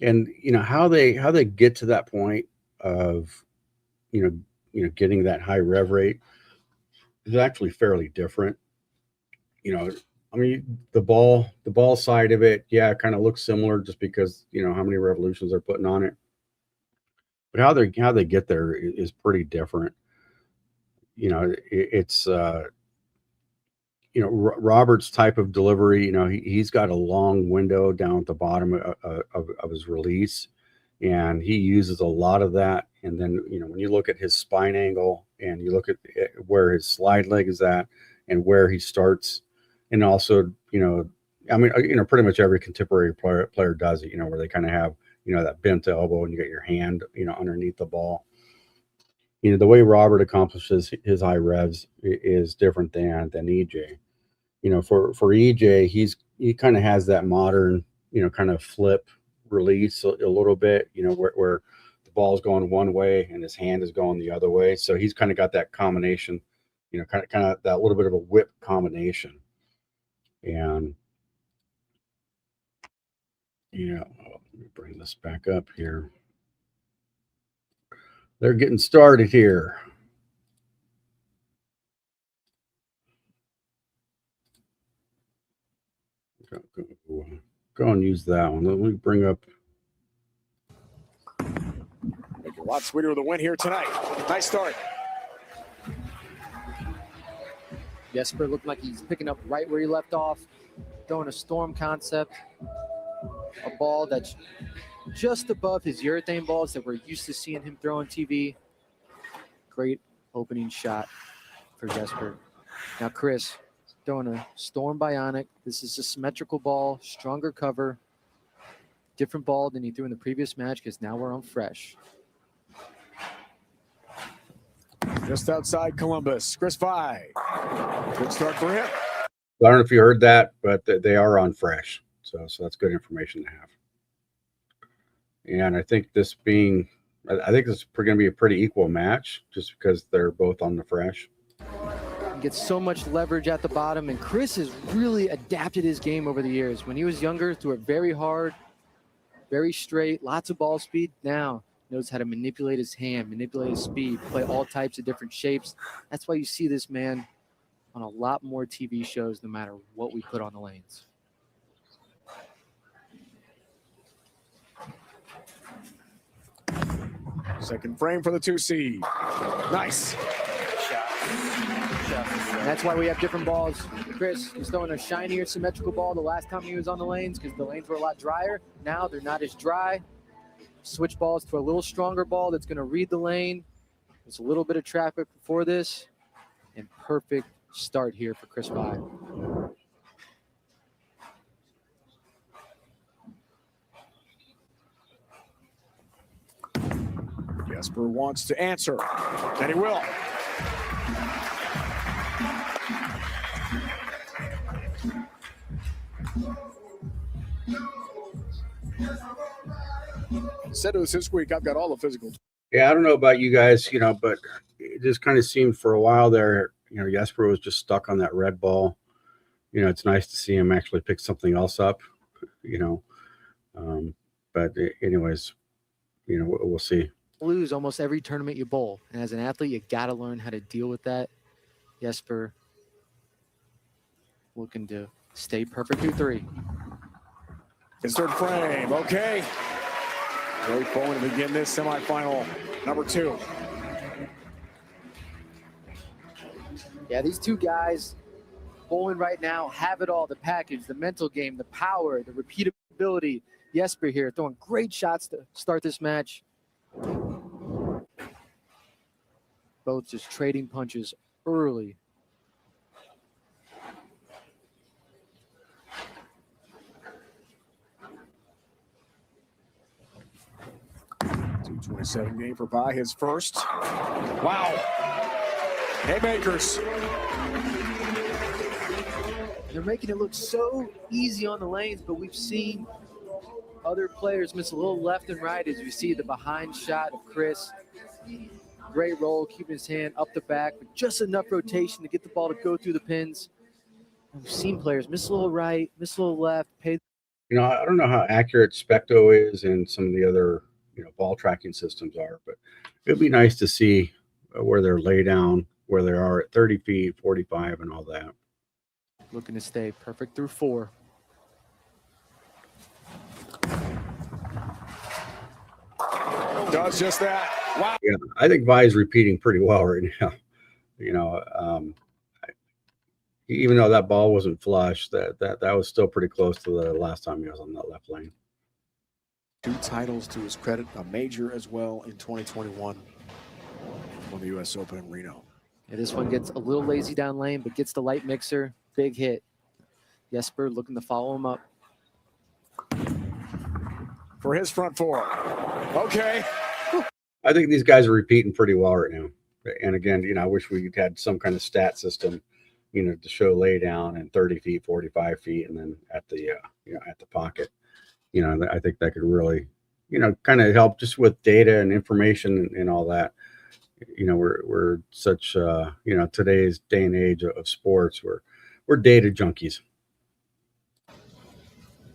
and how they get to that point of, getting that high rev rate is actually fairly different. I mean, the ball side of it, yeah, it kind of looks similar just because how many revolutions they're putting on it. But how they get there is pretty different. It's Robert's type of delivery. He's got a long window down at the bottom of his release, and he uses a lot of that. And then when you look at his spine angle and you look at where his slide leg is at and where he starts, and also I mean pretty much every contemporary player does it. Where they kind of have that bent elbow and you got your hand underneath the ball. The way Robert accomplishes his high revs is different than EJ. For EJ, he kind of has that modern, kind of flip release a little bit, where the ball's going one way and his hand is going the other way. So he's kind of got that combination, kind of that little bit of a whip combination. And let me bring this back up here. They're getting started here. Go and use that one. Let me bring up. Make it a lot sweeter with a win here tonight. Nice start. Yesper looked like he's picking up right where he left off, throwing a storm concept, a ball that's just above his urethane balls that we're used to seeing him throw on TV. Great opening shot for Yesper. Now Chris throwing a storm bionic. This is a symmetrical ball, stronger cover, different ball than he threw in the previous match because now we're on fresh. Just outside Columbus, Chris Vi. Good start for him. I don't know if you heard that, but they are on fresh. So that's good information to have. And I think this is going to be a pretty equal match just because they're both on the fresh. He gets so much leverage at the bottom, and Chris has really adapted his game over the years. When he was younger, threw it very hard, very straight, lots of ball speed. Now knows how to manipulate his hand, manipulate his speed, play all types of different shapes. That's why you see this man on a lot more TV shows no matter what we put on the lanes. Second frame for the 2 seed. Nice. And that's why we have different balls. Chris was throwing a shinier symmetrical ball the last time he was on the lanes because the lanes were a lot drier. Now they're not as dry. Switch balls to a little stronger ball that's going to read the lane. There's a little bit of traffic before this. And perfect start here for Chris Vi. Yesper wants to answer, and he will. Said it was his week. I've got all the physical. Yeah, I don't know about you guys, but it just kind of seemed for a while there, Yesper was just stuck on that red ball. It's nice to see him actually pick something else up, but anyways, we'll see. Lose almost every tournament you bowl. And as an athlete, you got to learn how to deal with that. Yesper looking to stay perfect through 3. His third frame. Okay. Great bowling to begin this semifinal number 2. Yeah, these two guys bowling right now have it all. The package, the mental game, the power, the repeatability. Yesper here throwing great shots to start this match. Both just trading punches early. .227 game for Vi, his first. Wow. Haymakers. They're making it look so easy on the lanes, but we've seen other players miss a little left and right as you see the behind shot of Chris. Great roll, keeping his hand up the back, but just enough rotation to get the ball to go through the pins. And we've seen players miss a little right, miss a little left. I don't know how accurate Specto is and some of the other, ball tracking systems are, but it'd be nice to see where they're lay down, where they are at 30 feet, 45, and all that. Looking to stay perfect through 4. Does just that. Wow. Yeah, I think Vi is repeating pretty well right now. Even though that ball wasn't flush, that was still pretty close to the last time he was on that left lane. 2 titles to his credit, a major as well in 2021 on the U.S. Open in Reno. Yeah, this one gets a little lazy down lane, but gets the light mixer. Big hit. Yesper looking to follow him up. For his front 4. Okay. I think these guys are repeating pretty well right now. And again, I wish we had some kind of stat system, to show lay down and 30 feet, 45 feet, and then at the, at the pocket. I think that could really, kind of help just with data and information and all that. We're such, today's day and age of sports, we're data junkies.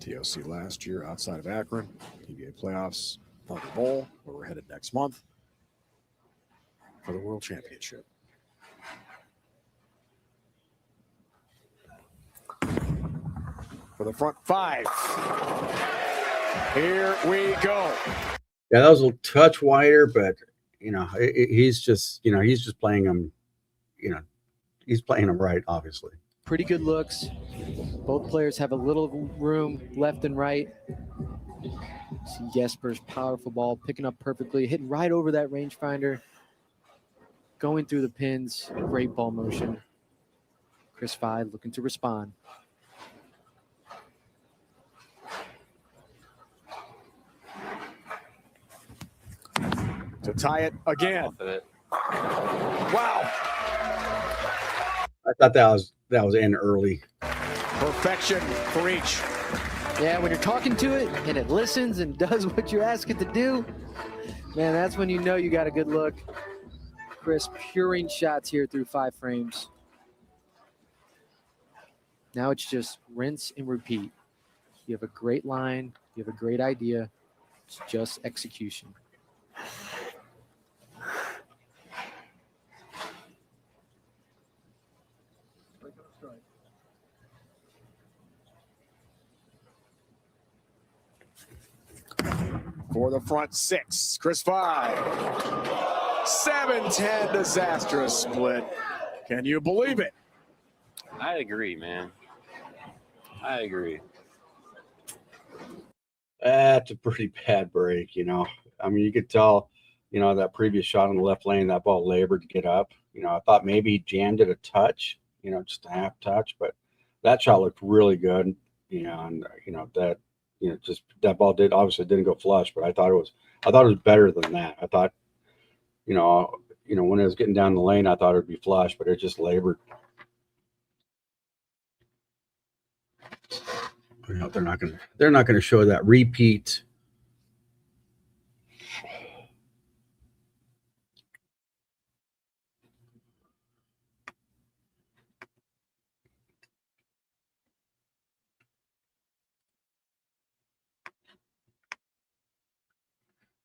TLC last year outside of Akron, PBA playoffs, Thunder Bowl, where we're headed next month for the World Championship. For the front 5. Here we go. Yeah, that was a touch wider, but he's just playing him. He's playing him right, obviously. Pretty good looks. Both players have a little room left and right. See Yesper's powerful ball picking up perfectly, hitting right over that rangefinder, going through the pins. Great ball motion. Chris Vi looking to respond. To tie it again. Wow. I thought that was in early. Perfection for each. Yeah, when you're talking to it and it listens and does what you ask it to do, man, that's when you know you got a good look. Chris puring shots here through 5 frames. Now it's just rinse and repeat. You have a great line. You have a great idea. It's just execution. for the front six. Chris 5. 7-10 disastrous split. Can you believe it? I agree, man. I agree. That's a pretty bad break, you know. I mean, you could tell, you know, that previous shot on the left lane, that ball labored to get up. You know, I thought maybe he jammed it a touch, you know, just a half touch, but that shot looked really good, you know, and you know that, you know, just that ball obviously didn't go flush, but I thought it was better than that. I thought, you know, when it was getting down the lane, I thought it would be flush, but it just labored. You know, they're not gonna show that repeat.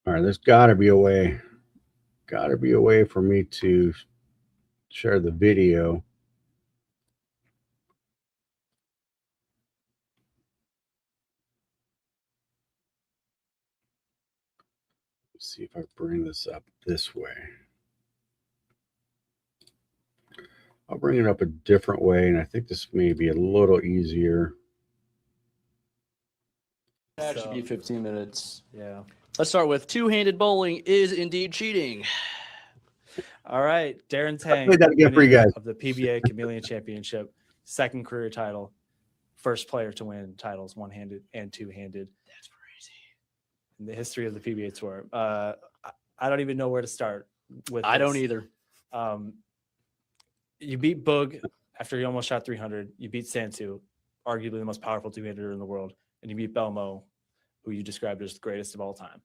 All right, there's got to be a way for me to share the video. Let's see if I bring this up this way. I'll bring it up a different way, and I think this may be a little easier. That should be 15 minutes. Yeah. Let's start with two-handed bowling is indeed cheating. All right. Darren Tang played that again for you winner guys. of the PBA Chameleon Championship, second career title, first player to win titles one-handed and two-handed. That's crazy. In the history of the PBA Tour. I don't even know where to start with I don't this. either. You beat Boog after he almost shot 300. You beat Santu, arguably the most powerful two-hander in the world. And you beat Belmo, who you described as the greatest of all time.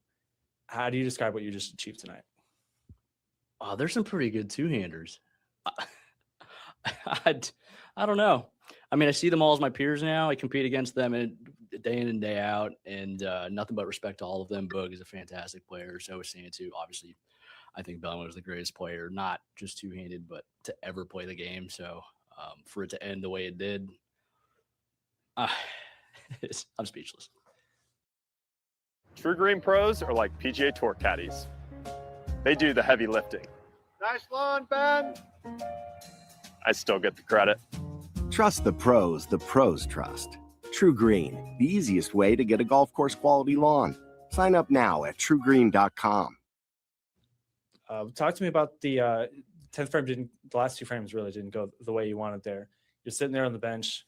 How do you describe what you just achieved tonight? Oh, there's some pretty good two-handers. I don't know. I mean, I see them all as my peers now. I compete against them day in and day out, and nothing but respect to all of them. Boog is a fantastic player. So is Santu. Obviously, I think Belmo is the greatest player, not just two-handed, but to ever play the game. So for it to end the way it did, I'm speechless. True Green pros are like PGA Tour caddies. They do the heavy lifting. Nice lawn, Ben. I still get the credit. Trust the pros trust. True Green, the easiest way to get a golf course quality lawn. Sign up now at truegreen.com. Talk to me about the 10th frame. The last two frames really didn't go the way you wanted there. You're sitting there on the bench,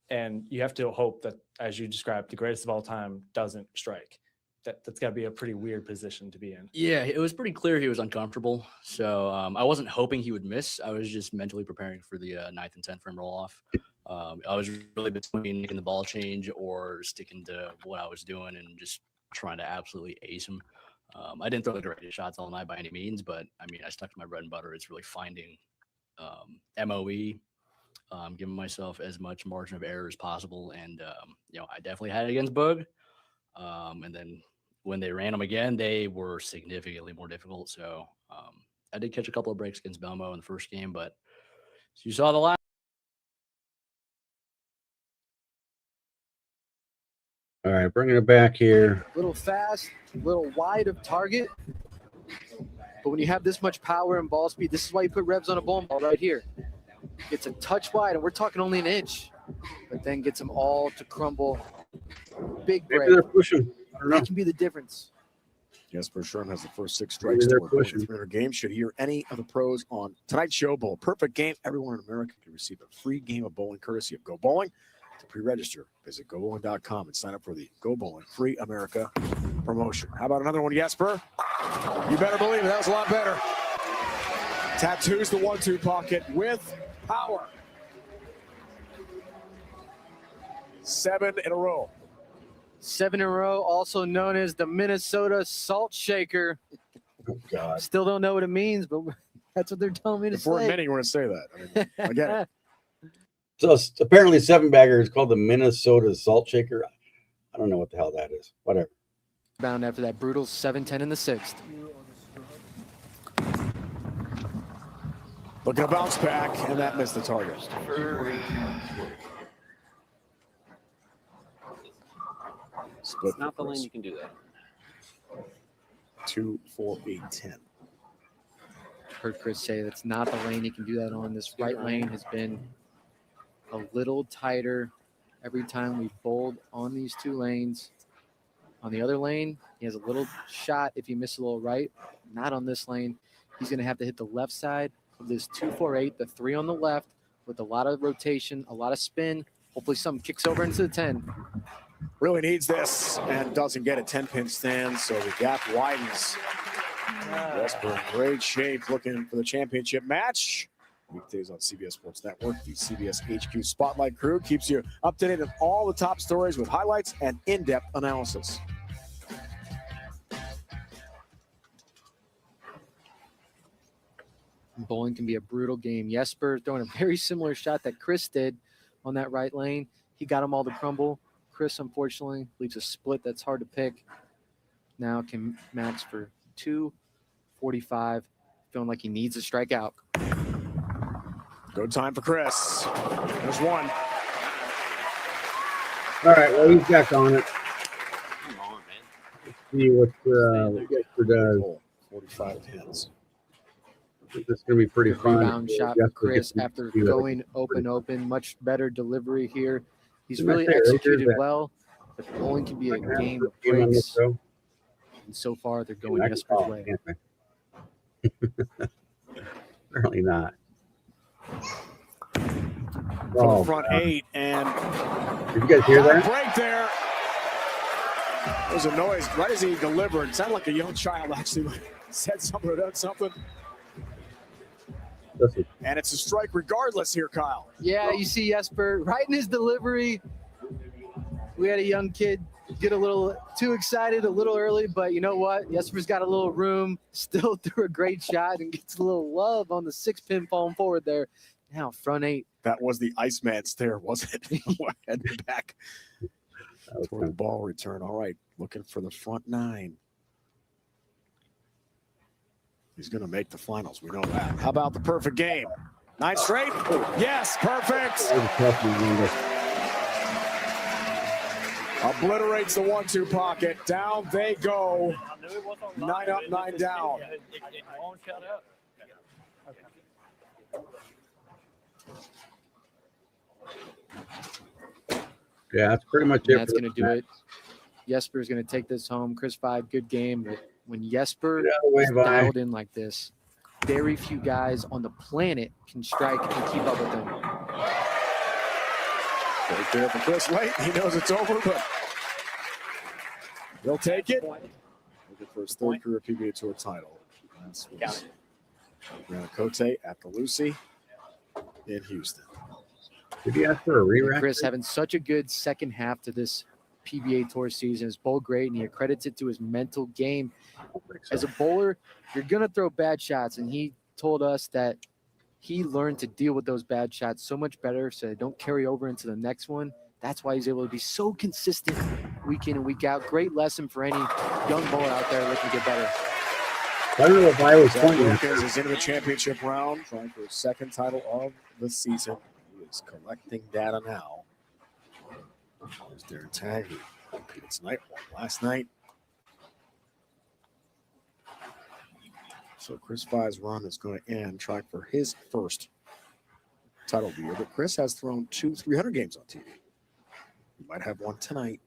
and you have to hope that, as you described, the greatest of all time doesn't strike. That's got to be a pretty weird position to be in. Yeah, it was pretty clear he was uncomfortable. So I wasn't hoping he would miss. I was just mentally preparing for the 9th and 10th frame roll off. I was really between making the ball change or sticking to what I was doing and just trying to absolutely ace him. I didn't throw the greatest shots all night by any means, but I mean, I stuck to my bread and butter. It's really finding MOE, giving myself as much margin of error as possible. And, I definitely had it against Boog. And then when they ran them again, they were significantly more difficult. So I did catch a couple of breaks against Belmo in the first game, but you saw the last. All right, bringing it back here. A little fast, a little wide of target. But when you have this much power and ball speed, this is why you put revs on a bowling ball right here. It's a touch wide, and we're talking only an inch, but then gets them all to crumble. Big break. Maybe they're pushing. I don't know. That can be the difference. Jesper Sherm has the first 6 strikes to work over 300 games. Should hear any of the pros on tonight's show. Bowl perfect game. Everyone in America can receive a free game of bowling courtesy of Go Bowling. To pre-register, visit gobowling.com and sign up for the Go Bowling Free America promotion. How about another one, Yesper? You better believe it. That was a lot better. Tattoos the 1-2 pocket with power. 7 in a row. 7 in a row, also known as the Minnesota Salt Shaker. Oh, God. Still don't know what it means, but that's what they're telling me to If we're say. admitting we're going to say that. I mean, I get it. So apparently 7-bagger is called the Minnesota Salt Shaker. I don't know what the hell that is. Whatever. Bound after that brutal 7-10 in the 6th. Looking to bounce back, and that missed the target. Split It's not the lane you can do that. 2, 4, 8, 10. Heard Chris say that's not the lane he can do that on. This right lane has been a little tighter every time we bowled on these two lanes. On the other lane, he has a little shot if he misses a little right. Not on this lane. He's going to have to hit the left side of this 2-4-8, the 3 on the left, with a lot of rotation, a lot of spin. Hopefully something kicks over into the 10. Really needs this and doesn't get a 10-pin stand, so the gap widens. Yesper in great shape, looking for the championship match. Weekdays on CBS Sports Network, the CBS HQ Spotlight crew keeps you up to date on all the top stories with highlights and in-depth analysis. Bowling can be a brutal game. Yesper throwing a very similar shot that Chris did on that right lane. He got them all to crumble. Chris, unfortunately, leaves a split that's hard to pick. Now can max for 245, feeling like he needs a strikeout. Good time for Chris. There's one. All right, well, he's back on it. Come on, man. Let's see what Yesper does. 45 pins. I think this is going to be pretty fun. Rebound shot for Yesper Chris gets after to going open. Much better delivery here. He's really Right there, right executed there's that. well, but bowling can be a game of Game on this breaks. show. And so far, they're going I can Yesper's call way. it, can't I? Apparently not. For the front 8, and did you guys hear that? break there. There was a noise right as he delivered. It sounded like a young child actually said something or done something. Listen, And it's a strike regardless here, Kyle. Yeah, you see Yesper right in his delivery. We had a young kid get a little too excited a little early, but you know what? Yesper's got a little room, still threw a great shot and gets a little love on the 6-pin falling forward there. Now front 8. That was the Iceman stare, wasn't it? Heading back toward the ball return. All right, looking for the front 9. He's going to make the finals. We know that. How about the perfect game? 9 straight? Yes, perfect. that was a tough one, Linda. Obliterates the 1-2 pocket. Down they go. 9 up, 9 down. Yeah, that's pretty much it. That's going to do it. Jesper's going to take this home. Chris 5, good game. But when Yesper Get out of the way, is Vi. dialed in like this, very few guys on the planet can strike and keep up with him. Right there for Chris Late. He knows it's over, but he'll take it. Looking for his 3rd career PBA Tour title. That's Granacote at the Lucy in Houston. Did you ask for a re-rack? Chris having such a good second half to this PBA Tour season. His bowl great, and he accredits it to his mental game. As a bowler, you're going to throw bad shots, and he told us that he learned to deal with those bad shots so much better so they don't carry over into the next one. That's why he's able to be so consistent week in and week out. Great lesson for any young bowler out there looking to get better. I don't know if I was Zach pointing. Wilkins is into the championship round, trying for his 2nd title of the season. He is collecting data now. There's Darren Tang, who competed tonight, won last night. So Chris 5's run is going to end, trying for his 1st title of the year. But Chris has thrown 300 games on TV. He might have one tonight.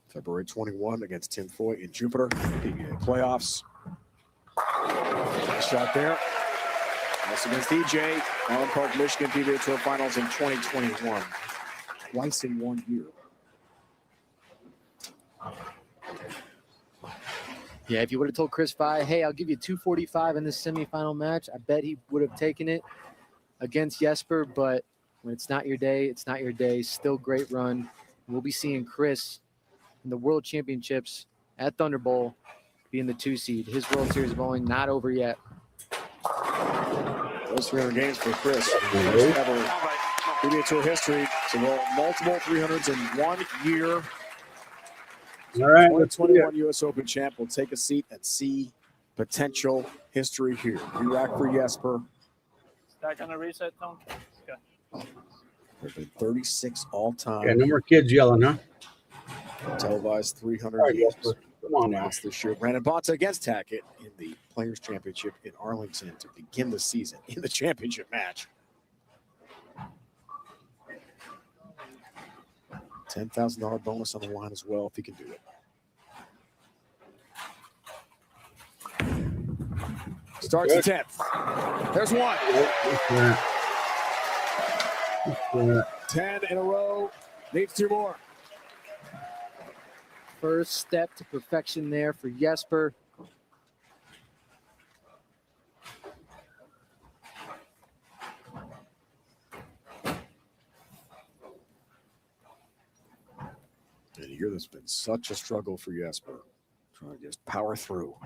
February 21 against Tim Foy in Jupiter, PBA playoffs. Nice shot there. Also against EJ, Allen Park, Michigan PBA Tour Finals in 2021. Twice in 1 year. Yeah, if you would have told Chris 5, hey, I'll give you 245 in this semifinal match, I bet he would have taken it against Yesper. But when it's not your day, it's not your day. Still great run. We'll be seeing Chris in the World Championships at Thunder Bowl being the 2 seed. His World Series bowling not over yet. Those 300 games for Chris. First ever PBA Tour history to roll multiple 300s in 1 year. All right, let's do it. 2021 U.S. Open champ will take a seat and see potential history here. Re-rack for Yesper. That gonna reset, Tom? There have been 36 all-time. Yeah, no more kids yelling, huh? Televised 300 All right, games. Yesper. Come on now. Lost this year. Brandon Bonta against Tackett in the Players' Championship in Arlington to begin the season in the championship match. $10,000 bonus on the line as well if he can do it. Starts the 10th. There's one. 10 in a row. Needs 2 more. First step to perfection there for Yesper. And a year that's been such a struggle for Yesper. Trying to just power through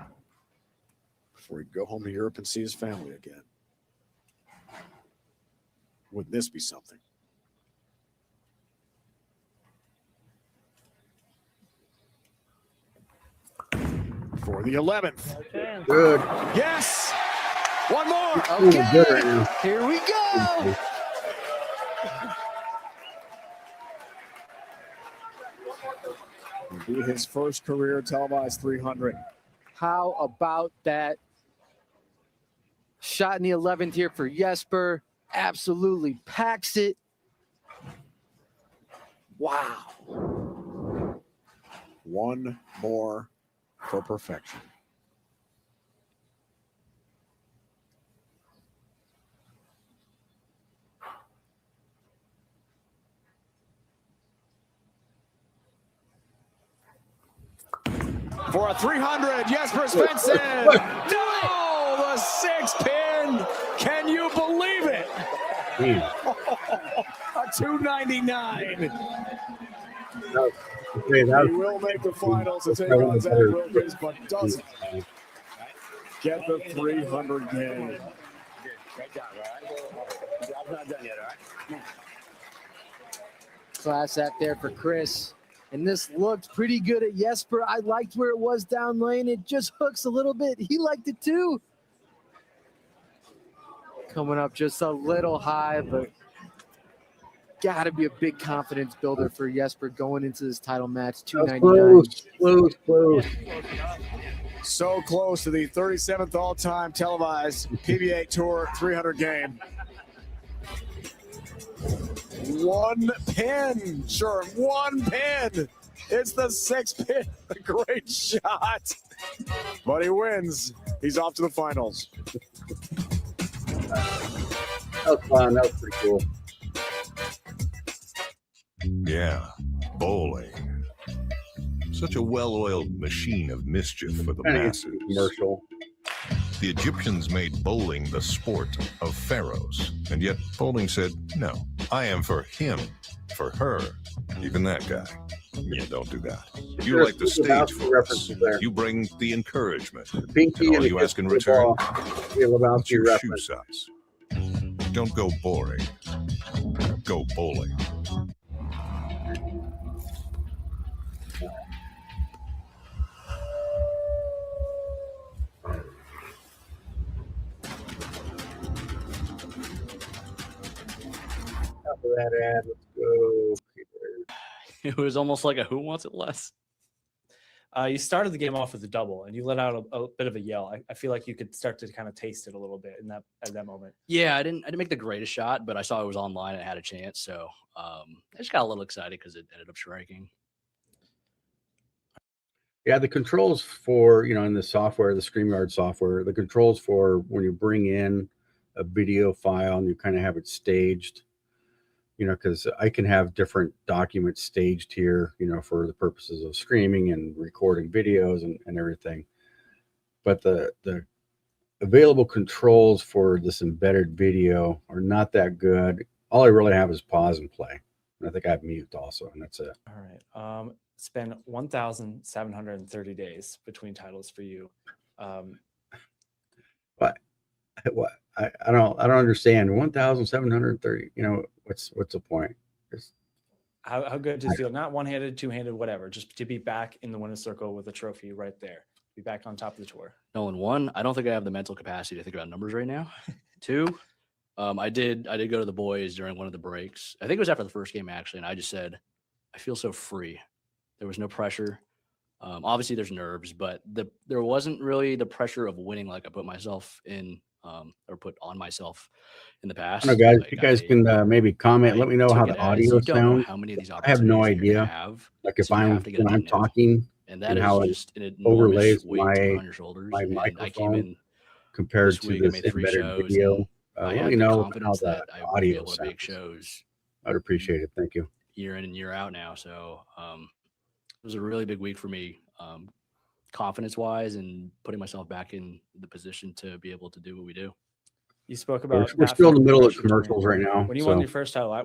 before he go home to Europe and see his family again. Wouldn't this be something? For the 11th. Good. Yes! One more! Okay. Good right now. Here we go! It'll be his first career televised 300. How about that shot in the 11th here for Yesper? Absolutely packs it. Wow. One more for perfection. For a 300, Jesper Svensson. No, the 6 pin. Can you believe it? A 299. He will make the finals to take on Zach Wilkins, but doesn't get the 300 game. Great job, all right? Job's not done yet, all right? Class act there for Chris. And this looked pretty good at Yesper. I liked where it was down lane. It just hooks a little bit. He liked it too. Coming up just a little high, but got to be a big confidence builder for Yesper going into this title match. 299. Close. So close to the 37th all-time televised PBA Tour 300 game. One pin, sure, one pin. It's the 6 pin. A great shot. But he wins. He's off to the finals. That was fun. That was pretty cool. Yeah, bowling. Such a well-oiled machine of mischief for the masses. Commercial. The Egyptians made bowling the sport of pharaohs, and yet bowling said, no, I am for him, for her, even that guy. Yeah, don't do that. You like the stage for us. You bring the encouragement. Pinky and all you ask in return, what's your shoe reference. size? Don't go boring. Go bowling. After that ad, let's go. It was almost like a who wants it less. You started the game off with a double, and you let out a bit of a yell. I feel like you could start to kind of taste it a little bit in that at that moment. Yeah, I didn't make the greatest shot, but I saw it was online and it had a chance, so I just got a little excited because it ended up striking. Yeah, the controls for, in the software, the StreamYard software, the controls for when you bring in a video file and you kind of have it staged, because I can have different documents staged here, for the purposes of streaming and recording videos and everything. But the available controls for this embedded video are not that good. All I really have is pause and play. And I think I have mute also, and that's it. All right. It's been 1,730 days between titles for you. What? I don't understand. 1,730. What's the point? How good does it feel? Not one-handed, two-handed, whatever. Just to be back in the winner's circle with a trophy right there. Be back on top of the tour. Nolan, 1, I don't think I have the mental capacity to think about numbers right now. 2, I did go to the boys during one of the breaks. I think it was after the first game actually, and I just said, I feel so free. There was no pressure. Obviously, there's nerves, but there wasn't really the pressure of winning like I put myself in or put on myself in the past. I don't know, guys. Like, You guys can maybe comment. Let me know how took the it as audio you don't know sounds. how many of these I have no opportunities you're gonna idea. have. Like if So you I'm have to get it when I'm done now. talking And that and is how it just an enormous overlays weight to put my on your shoulders. my And I came microphone in compared this to week. I this made 3 embedded shows, video. and I Let had me the know how confidence the that I would be audio able to make sounds. shows I'd appreciate it. Thank you. year in and year out now. So it was a really big week for me, confidence-wise, and putting myself back in the position to be able to do what we do. You spoke We're about still not in the feeling middle of pressure to commercials win. right now. When you won your first title,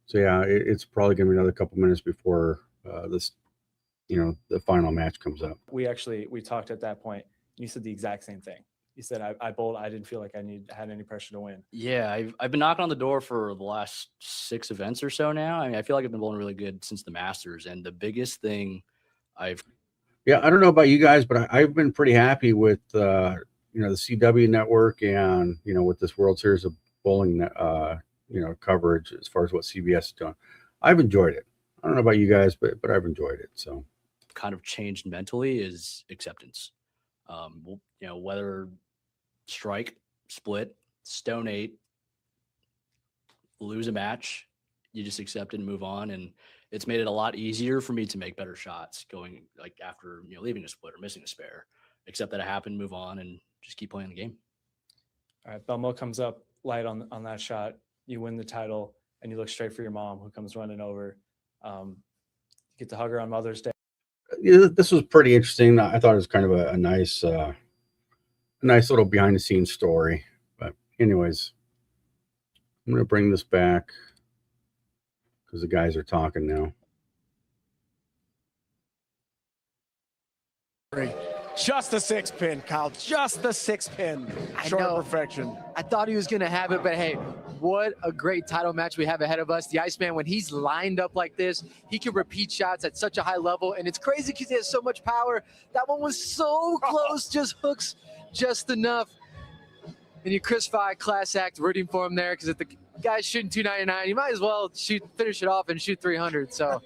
So yeah, it's probably going to be another couple minutes before this, the final match comes up. we talked at that point. You said the exact same thing. You said I bowled. I didn't feel like I had any pressure to win. Yeah, I've been knocking on the door for the last 6 events or so now. I mean, I feel like I've been bowling really good since the Masters, and the biggest thing Yeah, I don't know about you guys, but I've been pretty happy with the CW network and with this World Series of Bowling coverage as far as what CBS is doing. I've enjoyed it. I don't know about you guys, but I've enjoyed it. So kind of changed mentally is acceptance. Whether strike, split, stone 8, lose a match, you just accept it and move on. And it's made it a lot easier for me to make better shots going like after leaving a split or missing a spare. Accept that it happened, move on, and just keep playing the game. All right, Belmo comes up light on that shot. You win the title, and you look straight for your mom, who comes running over. You get to hug her on Mother's Day. This was pretty interesting. I thought it was kind of a nice little behind the scenes story. But anyways, I'm going to bring this back because the guys are talking now. Just the 6 pin, Kyle. Just the 6 pin. Short of perfection. I thought he was going to have it, but hey, what a great title match we have ahead of us. The Iceman, when he's lined up like this, he can repeat shots at such a high level, and it's crazy because he has so much power. That one was so close, just hooks just enough. And you Chris Fye class act rooting for him there, because if the guy's shooting 299, you might as well finish it off and shoot 300. So,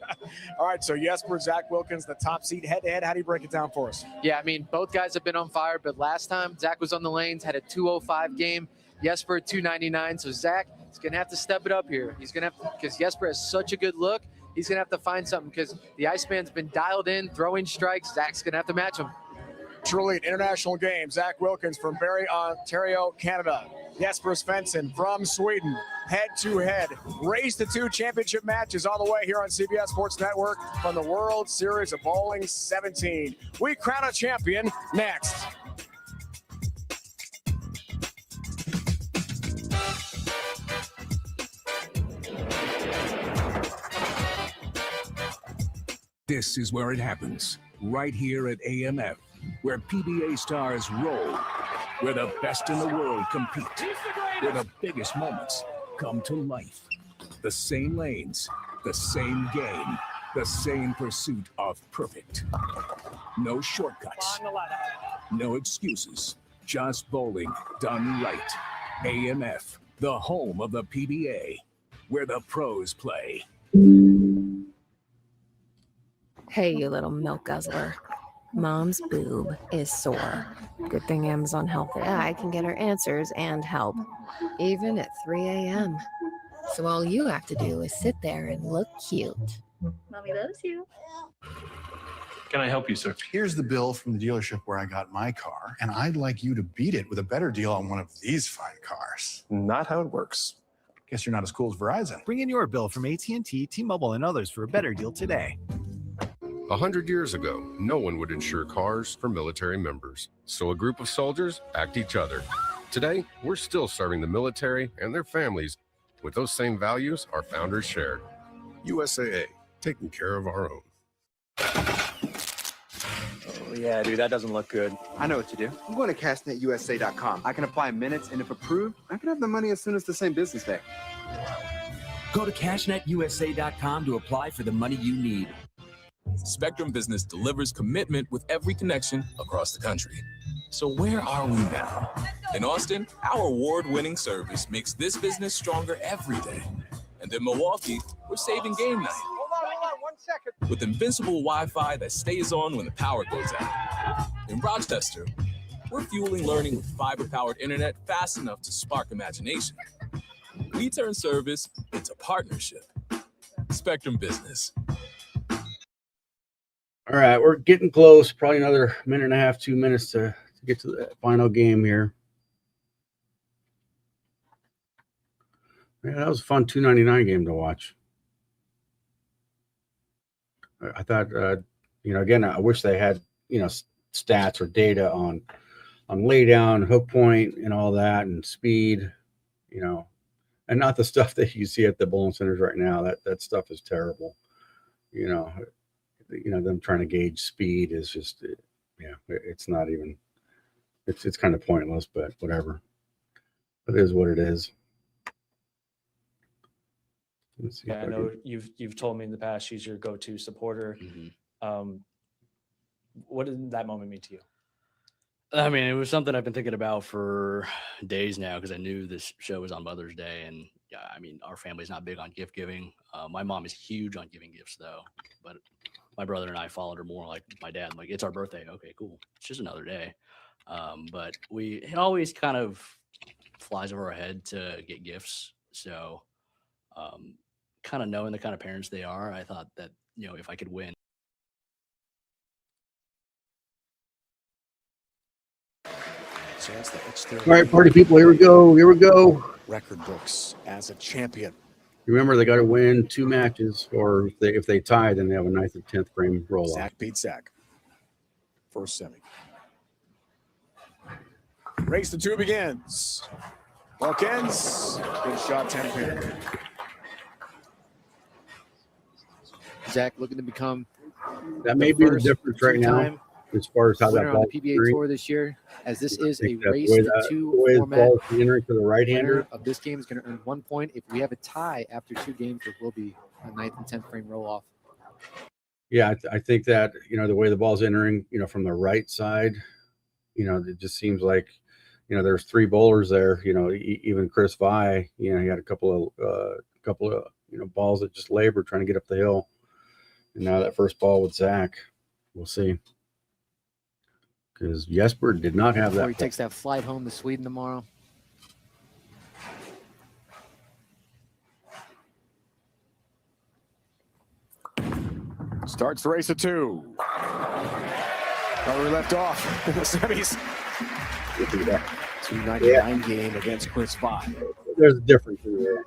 all right. So Yesper, Zach Wilkins, the top seed head to head. How do you break it down for us? yeah, I mean, both guys have been on fire, but last time Zach was on the lanes, had a 205 game. Yesper 299. So Zach is gonna have to step it up here. He's gonna have to, because Yesper has such a good look. He's gonna have to find something because the Iceman's been dialed in, throwing strikes. Zach's gonna have to match him. Truly an international game. Zach Wilkins from Barrie, Ontario, Canada. Jesper Svensson from Sweden. Head-to-head. Race to 2 championship matches all the way here on CBS Sports Network from the World Series of Bowling 17. We crown a champion next. This is where it happens, right here at AMF, where PBA stars roll, where the best in the world compete, where the biggest moments come to life. The same lanes, the same game, the same pursuit of perfect. No shortcuts, no excuses, just bowling done right. AMF, the home of the PBA, where the pros play. Hey, you little milk guzzler. Mom's boob is sore. Good thing Amazon Health AI can get her answers and help, even at 3 a.m. So all you have to do is sit there and look cute. Mommy loves you. Can I help you, sir? Here's the bill from the dealership where I got my car, and I'd like you to beat it with a better deal on one of these fine cars. Not how it works. Guess you're not as cool as Verizon. Bring in your bill from AT&T, T-Mobile, and others for a better deal today. 100 years ago, no one would insure cars for military members, so a group of soldiers backed each other. Today, we're still serving the military and their families with those same values our founders shared. USAA, taking care of our own. Oh, yeah, dude, that doesn't look good. I know what to do. I'm going to cashnetusa.com. I can apply in minutes, and if approved, I can have the money as soon as the same business day. Go to cashnetusa.com to apply for the money you need. Spectrum Business delivers commitment with every connection across the country. So where are we now? In Austin, our award-winning service makes this business stronger every day. And in Milwaukee, we're saving game night. Hold on 1 second. with invincible Wi-Fi that stays on when the power goes out. In Rochester, we're fueling learning with fiber-powered internet fast enough to spark imagination. We turn service into partnership. Spectrum Business. All right, we're getting close. Probably another minute and a half, 2 minutes to get to the final game here. Yeah, that was a fun $2.99 game to watch. I thought, again, I wish they had, stats or data on lay down, hook point, and all that, and speed, and not the stuff that you see at the bowling centers right now. That stuff is terrible. Them trying to gauge speed is just, it's not even. It's kind of pointless, but whatever. It is what it is. Yeah, I know you've told me in the past she's your go-to supporter. What did that moment mean to you? I mean, it was something I've been thinking about for days now because I knew this show was on Mother's Day, and I mean, our family's not big on gift giving. My mom is huge on giving gifts, though, but my brother and I followed her more like my dad. Like, it's our birthday. Okay, cool. It's just another day. But it always kind of flies over our head to get gifts. So, kind of knowing the kind of parents they are, I thought that, if I could win. All right, party people, here we go. Here we go. Record books as a champion. Remember, they got to win 2 matches, or if they tie, then they have a 9th and 10th frame roll off. Zach beats Zach. First semi. Race to 2 begins. Wilkins. Good shot, 10 pin. Zach looking to become that may be the difference right now as far as how that ball on the PBA tour this year, as this is a race to 2 format. The to the right-hander winner of this game is going to earn 1 point. If we have a tie after 2 games, it will be a 9th and 10th frame roll off. Yeah, I think that, the way the ball's entering, from the right side, it just seems like, there's 3 bowlers there, even Chris Vi, he had a couple of balls that just labored trying to get up the hill. And now that first ball with Zach, we'll see. Because Jesper did not have that. Before he takes that flight home to Sweden tomorrow. Starts the race at 2. Where we left off in the semis. 299 game against Chris 5. There's a difference in there.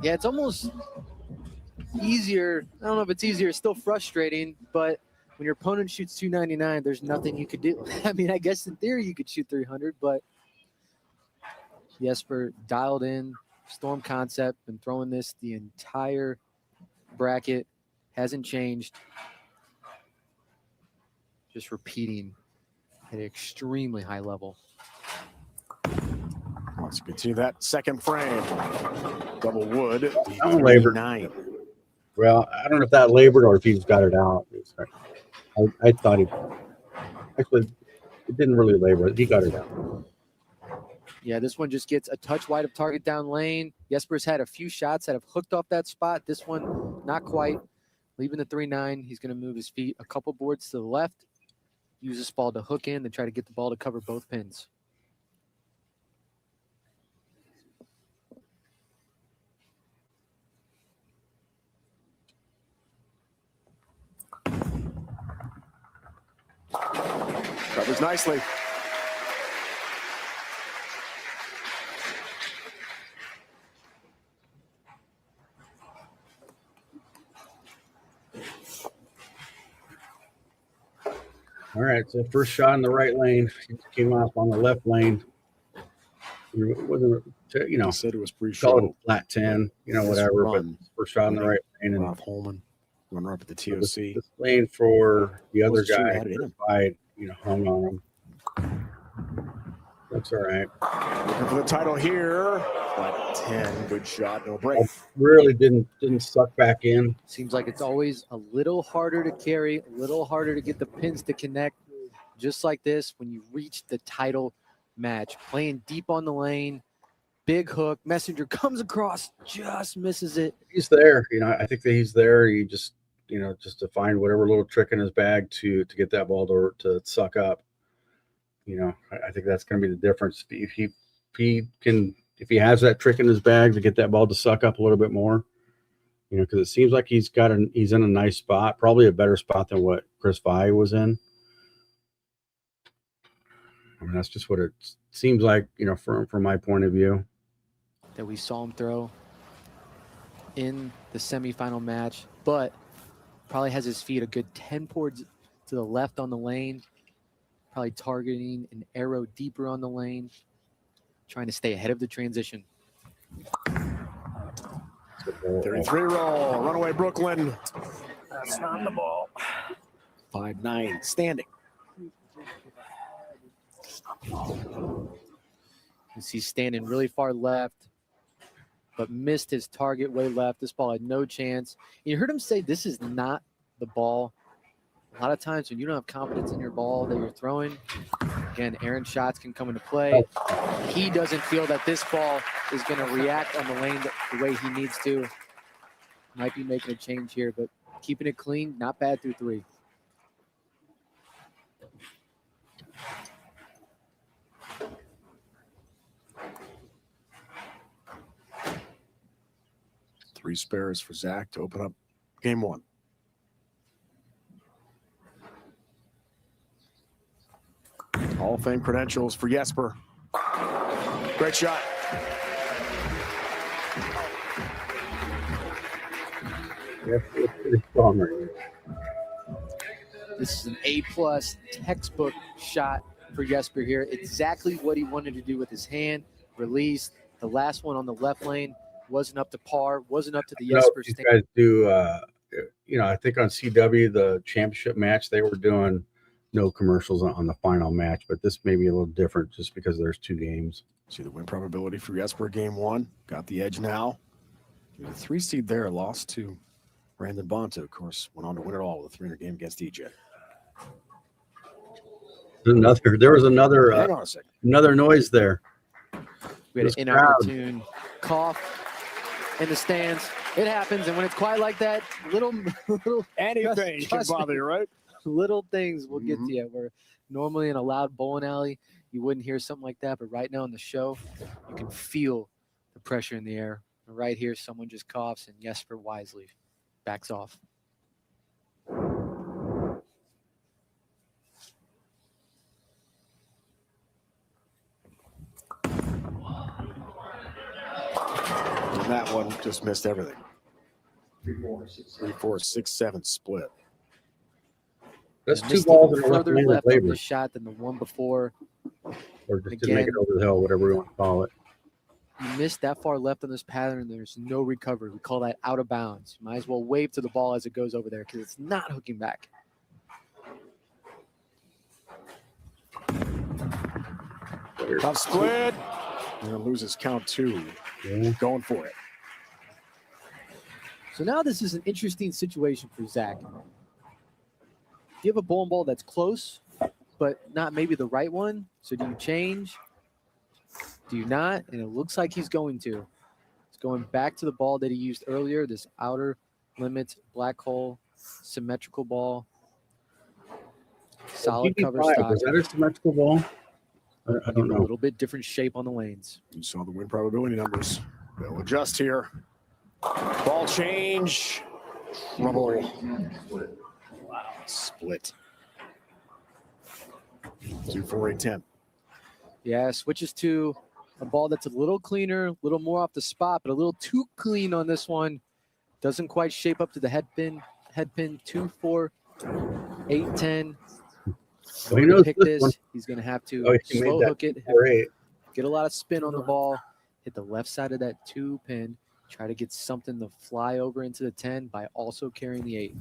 Yeah, it's almost easier. I don't know if it's easier. It's still frustrating, but when your opponent shoots 299, there's nothing you could do. I mean, I guess in theory you could shoot 300, but Yesper dialed in, storm concept, been throwing this the entire bracket, hasn't changed. Just repeating at an extremely high level. Let's continue that second frame. Double wood. Labored. 9. Well, I don't know if that labored or if he's got it out. I thought it didn't really labor. He got it out. Yeah, this one just gets a touch wide of target down lane. Jesper's had a few shots that have hooked off that spot. This one, not quite. Leaving the 3-9, he's going to move his feet a couple boards to the left, use this ball to hook in, then try to get the ball to cover both pins. Covers nicely. All right, so first shot in the right lane. Came off on the left lane. It wasn't, said it was call it a flat 10, whatever. Run, but first shot in the right lane. And Rob Holman, runner up at the TOC. This lane for the other Wasn't sure guy, had it in him. hung on him. That's all right. Looking for the title here. Flat 10, good shot, no break. Really didn't suck back in. Seems like it's always a little harder to carry, a little harder to get the pins to connect. Just like this, when you reach the title match, playing deep on the lane, big hook, Messenger comes across, just misses it. He's there. I think that he's there. He just just to find whatever little trick in his bag to get that ball to suck up. I think that's going to be the difference. If he has that trick in his bag to get that ball to suck up a little bit more, because it seems like he's in a nice spot, probably a better spot than what Chris Vi was in. I mean, that's just what it seems like, from my point of view. That we saw him throw in the semifinal match, but probably has his feet a good 10 boards to the left on the lane, probably targeting an arrow deeper on the lane, trying to stay ahead of the transition. 33 roll, runaway Brooklyn. That's not the ball. 5-9, standing. He's standing really far left, but missed his target way left. This ball had no chance. You heard him say this is not the ball. A lot of times when you don't have confidence in your ball that you're throwing, again, Aaron shots can come into play. He doesn't feel that this ball is going to react on the lane the way he needs to. Might be making a change here, but keeping it clean, not bad through 3. Three spares for Zach to open up game 1. Hall of Fame credentials for Yesper. Great shot. It's pretty strong right here. This is an A-plus textbook shot for Yesper here. Exactly what he wanted to do with his hand. Released. The last one on the left lane wasn't up to par, wasn't up to the Yesper These standard. guys do, I think on CW, the championship match, they were doing no commercials on the final match, but this may be a little different just because there's 2 games. See the win probability for Yesper game 1. Got the edge now. The 3 seed there lost to Brandon Bonta, of course, went on to win it all with a 300 game against EJ. There was another Hang on a second. Another noise there. We had an inopportune cough in the stands. It happens, and when it's quiet like that, little anything can bother you, right? Little things will get to you. Where normally in a loud bowling alley, you wouldn't hear something like that, but right now in the show, you can feel the pressure in the air. And right here, someone just coughs, and Yesper wisely backs off. And that one just missed everything. 3, 4, 6, 7 split. That's 2 balls in the left further lane left of on the labor. shot than the one before. Or just didn't make it over the hill, whatever we want to call it. You missed that far left on this pattern, there's no recovery. We call that out of bounds. You might as well wave to the ball as it goes over there because it's not hooking back. Tough split. And loses count 2. Going for it. So now this is an interesting situation for Zach. You have a bowling ball that's close, but not maybe the right one. So do you change? Do you not? And it looks like he's going to. He's going back to the ball that he used earlier, this outer limit black hole symmetrical ball. Solid cover stock. Was that a symmetrical ball? I don't know. A little bit different shape on the lanes. You saw the win probability numbers. They'll adjust here. Ball change. Trouble. Wow. Split. 2, 4, 8, 10. Yeah, switches to a ball that's a little cleaner, a little more off the spot, but a little too clean on this one. Doesn't quite shape up to the head pin. 2, 4, 8, 10. Well, he knows pick this one. He's going to have to he made slow that hook it, 4-8. get a lot of spin on the ball, hit the left side of that 2 pin, try to get something to fly over into the 10 by also carrying the 8.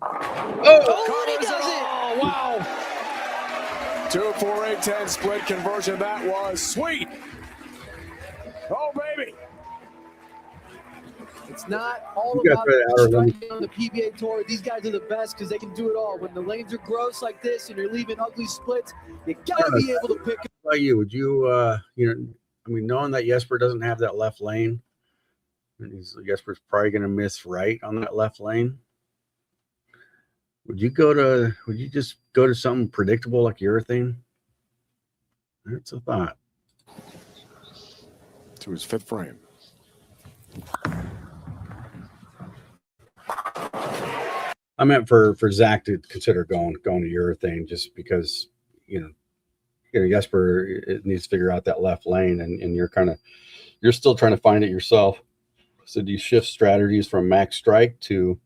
Oh, he does it! Oh, wow. 2, 4, 8, 10 split conversion. That was sweet. Oh, baby. It's not all You got about the outer limit. striking on the PBA tour. These guys are the best because they can do it all. When the lanes are gross like this and you're leaving ugly splits, you got to be able to pick How about you? Would you, knowing that Yesper doesn't have that left lane, And Jesper's probably going to miss right on that left lane. Would you just go to something predictable like urethane? That's a thought. To his fifth frame. I meant for Zach to consider going to urethane just because, Jesper needs to figure out that left lane and you're still trying to find it yourself. So do you shift strategies from max strike to,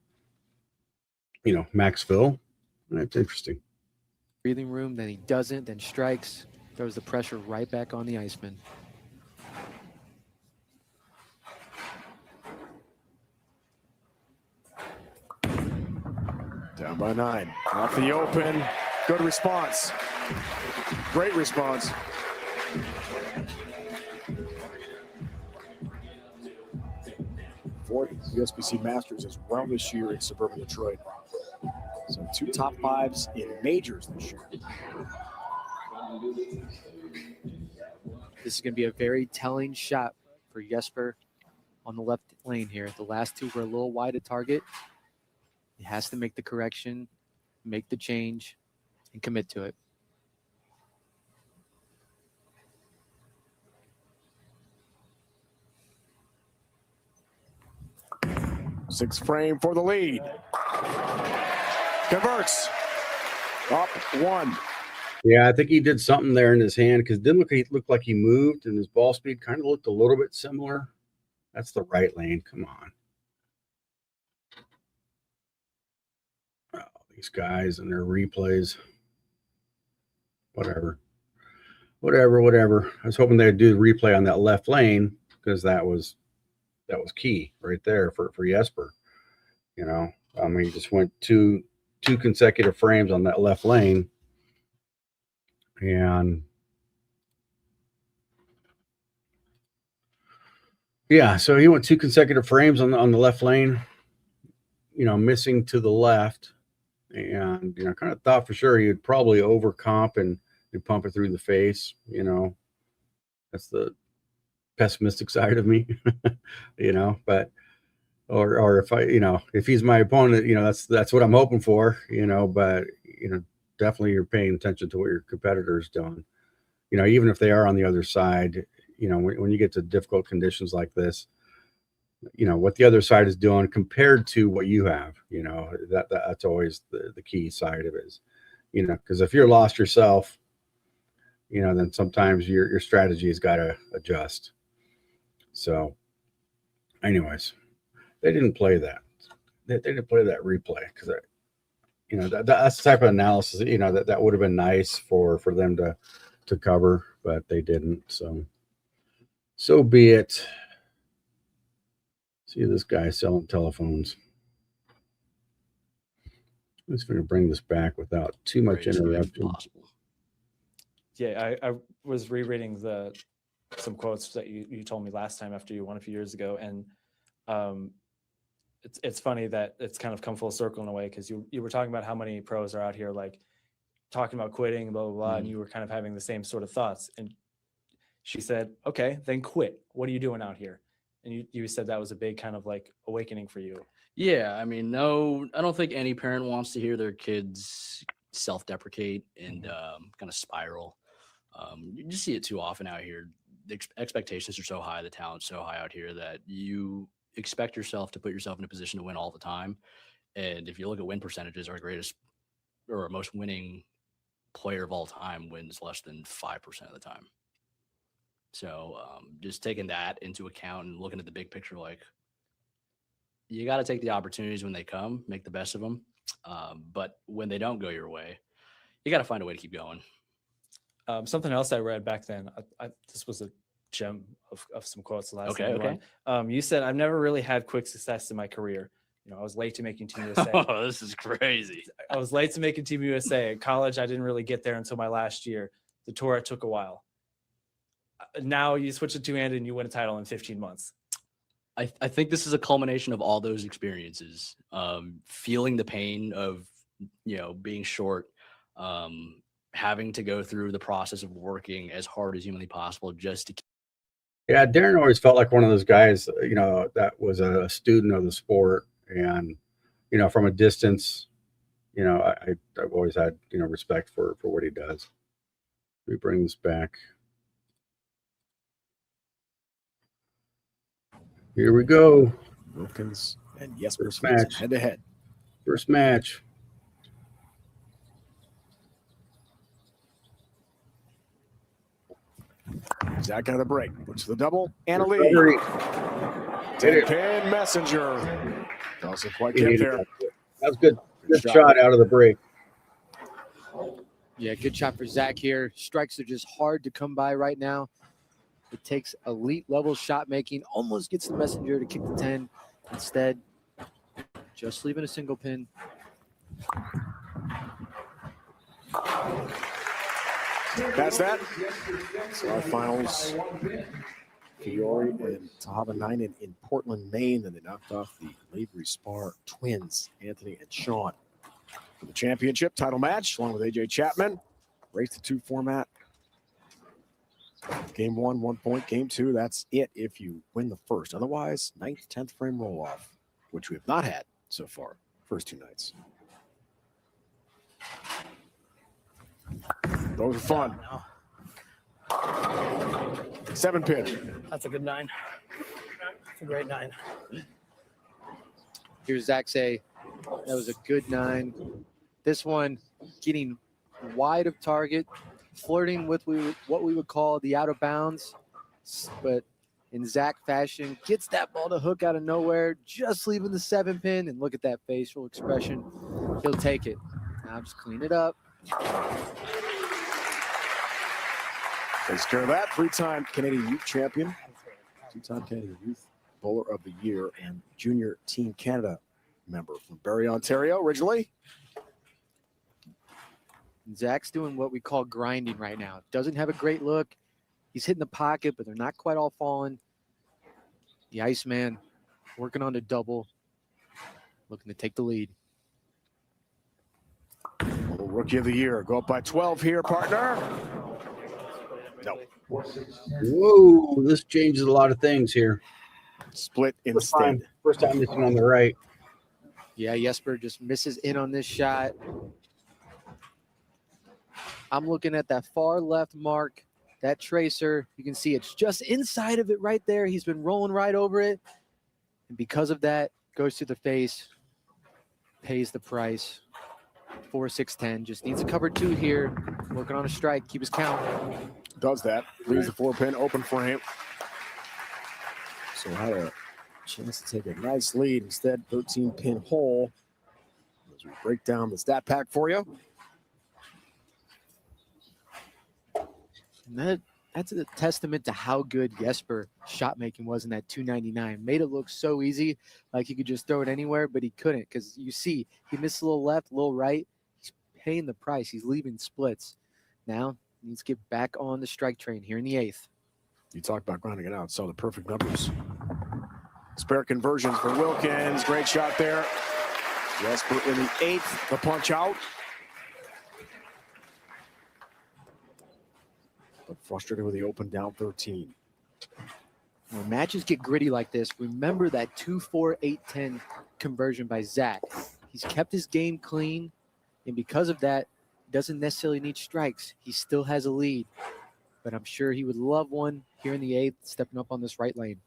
max fill? That's interesting. Breathing room, then he doesn't, then strikes, throws the pressure right back on the Iceman. Down by 9. Off the open. Good response. Great response. Fourth USBC Masters as well this year in suburban Detroit. So 2 top 5s in majors this year. This is going to be a very telling shot for Yesper on the left lane here. The last 2 were a little wide at target. He has to make the correction, make the change, and commit to it. Sixth frame for the lead. Converts. Up 1. Yeah, I think he did something there in his hand because it didn't look like he moved, and his ball speed kind of looked a little bit similar. That's the right lane. Come on. Oh, these guys and their replays. Whatever. I was hoping they'd do the replay on that left lane because that was key right there for Yesper. He just went two consecutive frames on that left lane. And yeah, so he went 2 consecutive frames on the left lane, missing to the left. And, kind of thought for sure he would probably overcomp and pump it through the face. That's the pessimistic side of me, but, or if he's my opponent, that's what I'm hoping for, but, definitely you're paying attention to what your competitor's doing, even if they are on the other side, when you get to difficult conditions like this, what the other side is doing compared to what you have, that's always the key side of it is, because if you're lost yourself, then sometimes your strategy has got to adjust. So anyways, they didn't play that. They didn't play that replay because that's the type of analysis, that would have been nice for them to cover, but they didn't. So be it. See this guy selling telephones. I'm just going to bring this back without too much interruption. Yeah, I was rereading some quotes that you told me last time after you won a few years ago, and it's funny that it's kind of come full circle in a way because you were talking about how many pros are out here like talking about quitting, blah blah blah, and you were kind of having the same sort of thoughts. And she said, "Okay, then quit. What are you doing out here?" And you said that was a big kind of like awakening for you. Yeah, I mean, no, I don't think any parent wants to hear their kids self-deprecate and kind of spiral. You just see it too often out here. The expectations are so high, the talent's so high out here that you expect yourself to put yourself in a position to win all the time. And if you look at win percentages, our greatest or our most winning player of all time wins less than 5% of the time. So just taking that into account and looking at the big picture, like you got to take the opportunities when they come, make the best of them. But when they don't go your way, you got to find a way to keep going. Something else I read back then, this was a gem of some quotes the last time. Okay. You said, "I've never really had quick success in my career. I was late to making Team USA." Oh, this is crazy. I was late to making Team USA. At college, I didn't really get there until my last year. The tour, it took a while. Now you switch to two-handed and you win a title in 15 months. I think this is a culmination of all those experiences, feeling the pain of, being short, having to go through the process of working as hard as humanly possible just to Yeah, Darren always felt like one of those guys, that was a student of the sport, and from a distance, I've always had respect for what he does. Let me bring this back. Here we go. Wilkins and Yesper First match. head to head. First match. Zach out of the break. Looks for the double and a lead. 10-pin Messenger. Doesn't quite get there. That was good. Good shot out of the break. Yeah, good shot for Zach here. Strikes are just hard to come by right now. It takes elite level shot making. Almost gets the Messenger to kick the 10. Instead, just leaving a single pin. That's that. So our finals, Fiore and Tahaba in Portland, Maine. Then they knocked off the Lavery Spar twins, Anthony and Sean. For the championship title match, along with AJ Chapman. Race to 2 format. Game 1, 1 point. Game 2, that's it if you win the first. Otherwise, 9th, 10th frame roll off, which we have not had so far. First 2 nights. Those are fun. 7-pin. That's a good 9. It's a great 9. Here's Zach say, that was a good 9. This one getting wide of target, flirting with what we would call the out of bounds, but in Zach fashion, gets that ball to hook out of nowhere, just leaving the 7-pin, and look at that facial expression. He'll take it. Now just clean it up. Takes care of that. 3-time Canadian Youth Champion, 2-time Canadian Youth Bowler of the Year, and Junior Team Canada member from Barrie, Ontario, originally. Zach's doing what we call grinding right now. Doesn't have a great look. He's hitting the pocket, but they're not quite all falling. The Iceman working on the double, looking to take the lead. Rookie of the Year. Go up by 12 here, partner. No. Whoa, this changes a lot of things here. Split instead. First time missing on the right. Yeah, Yesper just misses in on this shot. I'm looking at that far left mark, that tracer. You can see it's just inside of it right there. He's been rolling right over it. And because of that, goes to the face, pays the price. 4-6-10. Just needs a cover 2 here. Working on a strike. Keep his count. Does that. Leaves the 4-pin open for him. So had a chance to take a nice lead. Instead, 13-pin hole. As we break down the stat pack for you. And that's a testament to how good Yesper shot making was in that 299. Made it look so easy, like he could just throw it anywhere, but he couldn't, because you see he missed a little left, a little right. He's paying the price. He's leaving splits. Now he needs to get back on the strike train here in the 8th. You talked about grinding it out. Saw the perfect numbers. Spare conversions for Wilkins. Great shot there. Yesper in the 8th. The punch out. But frustrated with the open down 13. When matches get gritty like this, remember that 2-4-8-10 conversion by Zach. He's kept his game clean, and because of that, doesn't necessarily need strikes. He still has a lead, but I'm sure he would love one here in the 8th, stepping up on this right lane.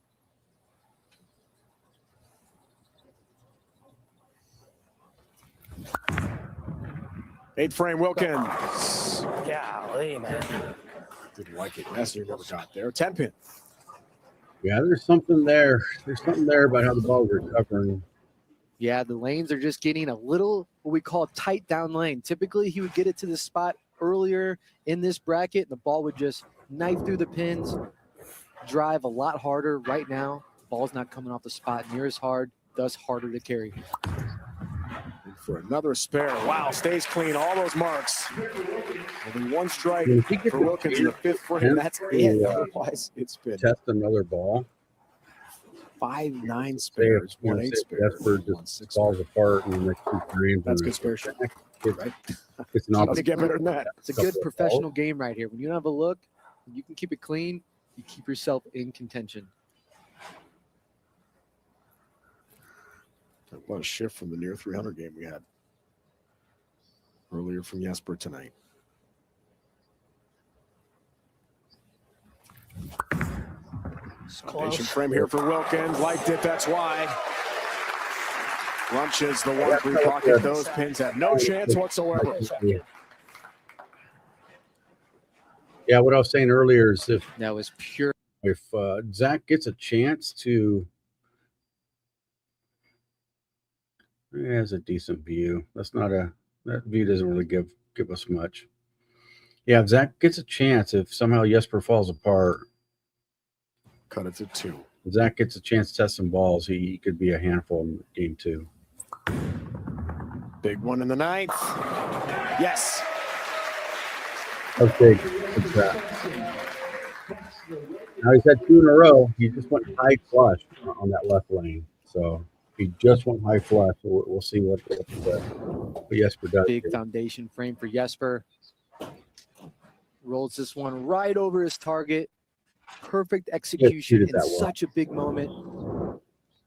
Eighth frame, Wilkins. Golly, man. Didn't like it. Messenger never got there. 10-pin. Yeah, there's something there. There's something there about how the ball's recovering. Yeah, the lanes are just getting a little what we call tight down lane. Typically, he would get it to the spot earlier in this bracket, and the ball would just knife through the pins, drive a lot harder. Right now, ball's not coming off the spot near as hard, thus harder to carry. And for another spare. Wow, stays clean. All those marks. Only one strike for Wilkins in the 5th frame. That's it. Otherwise, it's been Test another ball. 5-9 spares, 1-8 spares. Yesper just falls apart in the next 2 frames. That's good spare shot. Right? It's not Doesn't get better than that. It's a good professional game right here. When you don't have a look, you can keep it clean. you keep yourself in contention. What a shift from the near 300 game we had earlier from Yesper tonight. Foundation frame here for Wilkins. Liked it, that's why. Lunches the 1-3 pocket. Those pins have no chance whatsoever. Yeah, what I was saying earlier is that was pure. If Zach gets a chance to, he has a decent view. That view doesn't really give us much. Yeah, if Zach gets a chance, if somehow Yesper falls apart, cut it to 2. If Zach gets a chance to test some balls, he could be a handful in game 2. Big one in the 9th. Yes. That's big. Good track. Now he's had 2 in a row. He just went high flush on that left lane. So he just went high flush. So we'll see what Yesper does. Big foundation frame for Yesper. Rolls this one right over his target. Perfect execution in such a big moment.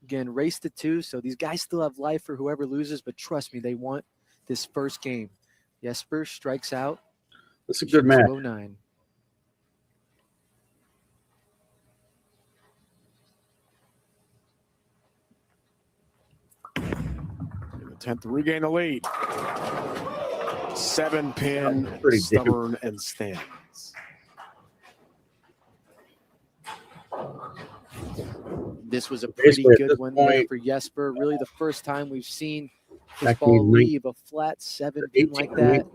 Again, race to 2. So these guys still have life for whoever loses, but trust me, they want this first game. Yesper strikes out. That's a good match. 209. In the 10th to regain the lead. 7-pin, stubborn and stands. This was a pretty good one there for Yesper. Really the first time we've seen his ball leave a flat 7-pin like that.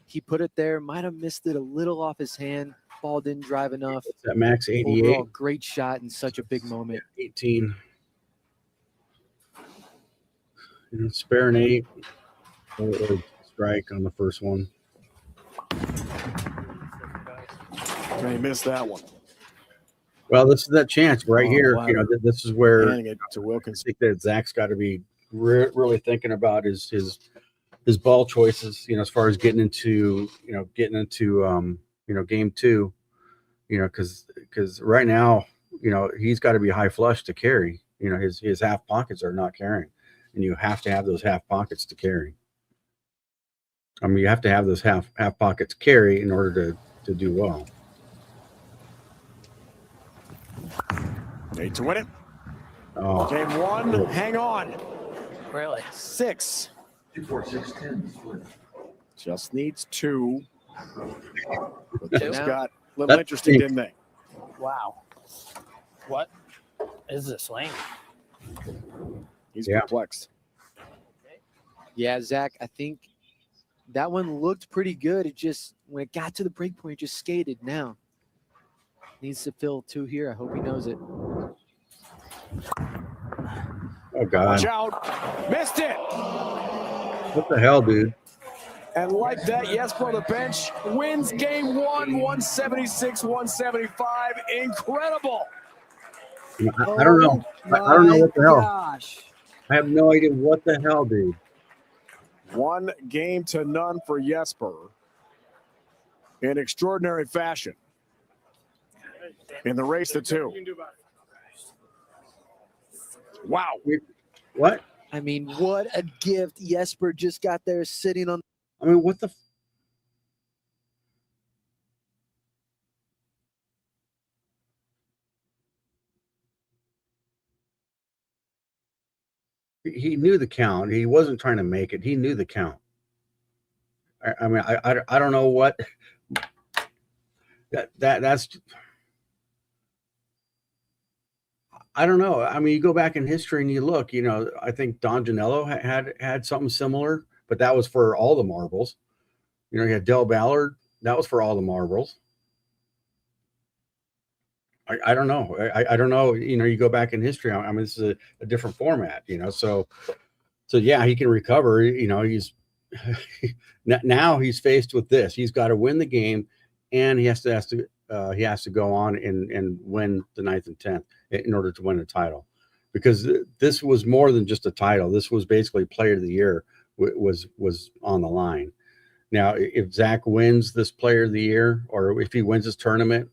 He put it there, might have missed it a little off his hand. Ball didn't drive enough. That max 88. Overall, great shot in such a big moment. 18. Spare an 8. Or strike on the first one. He missed that one. Well, this is that chance right here. Wow. You know, this is where Handing it to Wilkins. I think that Zach's got to be really thinking about his ball choices. You know, as far as getting into game 2. You know, because right now, you know, he's got to be high flush to carry. You know, his half pockets are not carrying, and you have to have those half pockets to carry. I mean, you have to have those half pockets carry in order to do well. 8 to win it. Oh. Game 1, hang on. Really? 6. 2, 4, 6, 10. Just needs 2. But Two? those got a little interesting, didn't they? Wow. What is this lane? He's perplexed. Yeah, Zach, I think that one looked pretty good. It just, when it got to the break point, it just skated now. Needs to fill 2 here. I hope he knows it. Oh, God. Watch out. Missed it. What the hell, dude? And like that, Yesper on the bench wins game 1, 176-175. Incredible. I don't know. I don't know what the hell. Gosh. I have no idea what the hell, dude. 1 game to none for Yesper in extraordinary fashion in the race to 2. Wow. What? I mean, what a gift Yesper just got there sitting on. I mean, what the? He knew the count. He wasn't trying to make it. He knew the count. I mean, I don't know what that's. I don't know. I mean, you go back in history and you look. You know, I think Don Janello had something similar, but that was for all the marbles. You know, you had Del Ballard. That was for all the marbles. I don't know. I don't know. You know, you go back in history. I mean, this is a different format. You know, so yeah, he can recover. You know, he's now he's faced with this. He's got to win the game, and he has to go on and win the 9th and 10th in order to win a title, because this was more than just a title. This was basically Player of the Year was on the line. Now, if Zach wins this Player of the Year, or if he wins this tournament,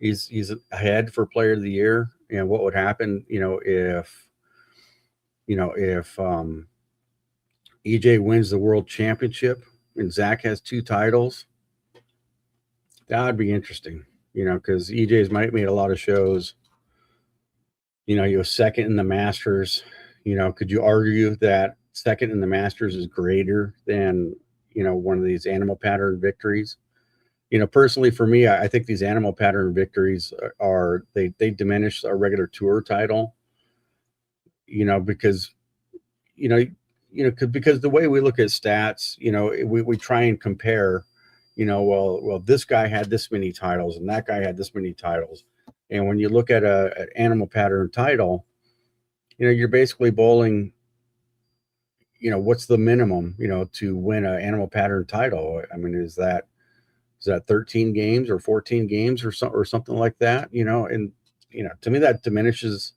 he's ahead for player of the year. And what would happen, if EJ wins the world championship and Zach has 2 titles? That would be interesting, because EJ's made a lot of shows. He was second in the Masters. Could you argue that second in the Masters is greater than, one of these animal pattern victories? Personally for me, I think these animal pattern victories they diminish a regular tour title, because, because the way we look at stats, we try and compare, well, this guy had this many titles and that guy had this many titles. And when you look at an animal pattern title, you're basically bowling, what's the minimum, to win an animal pattern title? I mean, is that 13 games or 14 games or something like that? And to me that diminishes.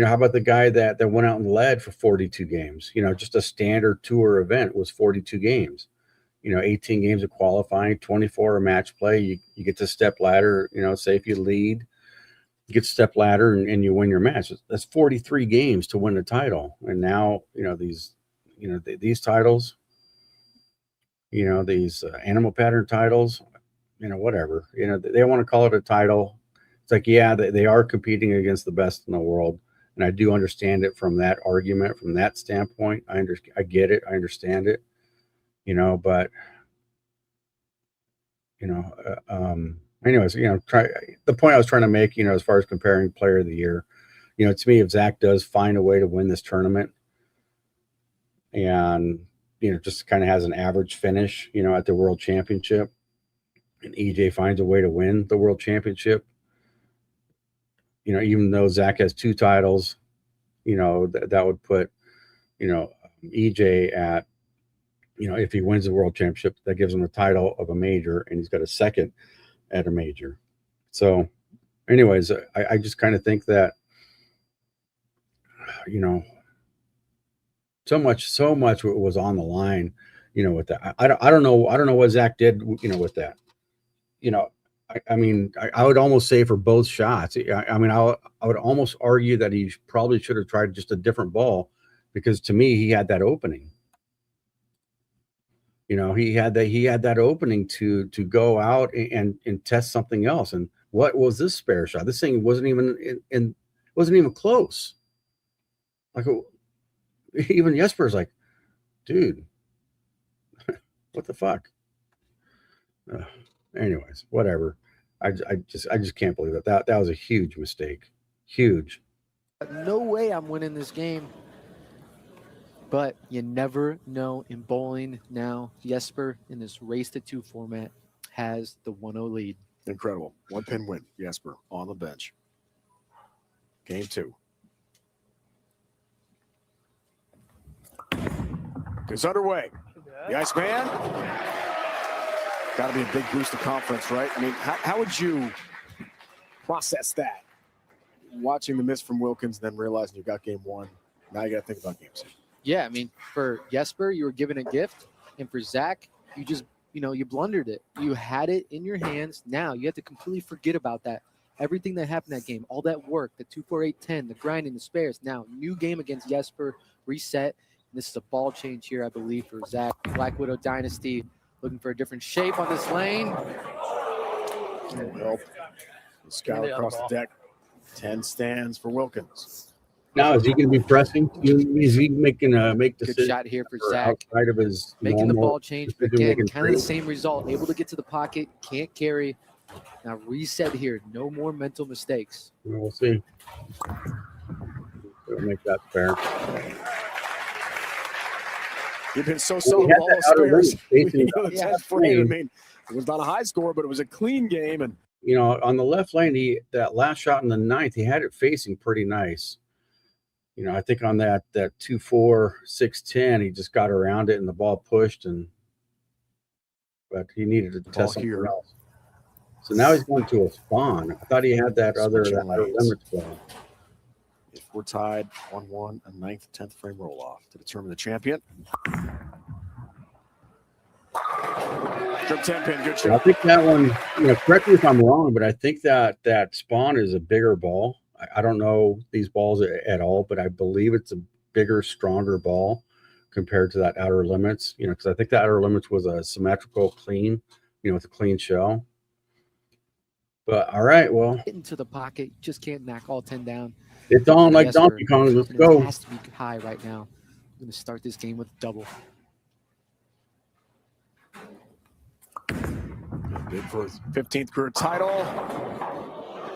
How about the guy that went out and led for 42 games? Just a standard tour event was 42 games. 18 games of qualifying, 24 a match play. You get to step ladder. Say if you lead, you get to step ladder and you win your match. That's 43 games to win the title. And now these titles. These animal pattern titles, whatever, they want to call it a title. It's like, yeah, they are competing against the best in the world. And I do understand it from that argument, from that standpoint. I get it. I understand it, but, anyways, the point I was trying to make, as far as comparing player of the year, to me, if Zach does find a way to win this tournament and, just kind of has an average finish, at the world championship, and EJ finds a way to win the world championship, even though Zach has 2 titles, that would put, EJ at, if he wins the world championship, that gives him the title of a major, and he's got a second at a major. So anyways, I just kind of think that, so much was on the line, with that. I don't know what Zach did, with that. I mean, I would almost say for both shots. I mean, I would almost argue that he probably should have tried just a different ball, because to me, he had that opening. He had that opening to go out and test something else. And what was this spare shot? This thing wasn't even close. Like, even Yesper's like, dude, what the fuck? Anyways, whatever. I just can't believe it. That was a huge mistake. Huge. No way I'm winning this game. But you never know in bowling now. Yesper, in this race to 2 format, has the 1-0 lead. Incredible. 1-pin win. Yesper on the bench. Game 2. It's underway. The Iceman. Got to be a big boost of confidence, right? I mean, how would you process that? Watching the miss from Wilkins, then realizing you got game 1. Now you got to think about game 2. Yeah, I mean, for Yesper, you were given a gift. And for Zach, you just, you blundered it. You had it in your hands. Now you have to completely forget about that. Everything that happened that game, all that work, the 2-4-8-10, the grinding, the spares. Now, new game against Yesper, reset. And this is a ball change here, I believe, for Zach. Black Widow Dynasty looking for a different shape on this lane. Well, scout across the deck. 10 stands for Wilkins. Now, is he going to be pressing? Is he making a decision? Good shot here for Zach. Outside of his making the ball change, but again, kind of the same. same result. Able to get to the pocket, can't carry. Now reset here. No more mental mistakes. We'll see. We'll make that fair. You've been so solid all spares. I mean, it was not a high score, but it was a clean game. And on the left lane, that last shot in the 9th, he had it facing pretty nice. I think on that 2-4, 6-10, he just got around it and the ball pushed, but he needed to test something else. So now he's going to a spawn. I thought he had that other limit spawn. If we're tied 1-1, a 9th, 10th frame roll off to determine the champion. Strip 10 pin, good I shot. think that one, correct me if I'm wrong, but I think that Spawn is a bigger ball. I don't know these balls at all, but I believe it's a bigger, stronger ball compared to that Outer Limits, because I think the Outer Limits was a symmetrical clean, with a clean shell. But all right, well, Get into the pocket. Just can't knock all 10 down. it's on like Yesper, Donkey Kong. Let's confidence go. has to be high right now. I'm going to start this game with a double. Bid for his 15th career title.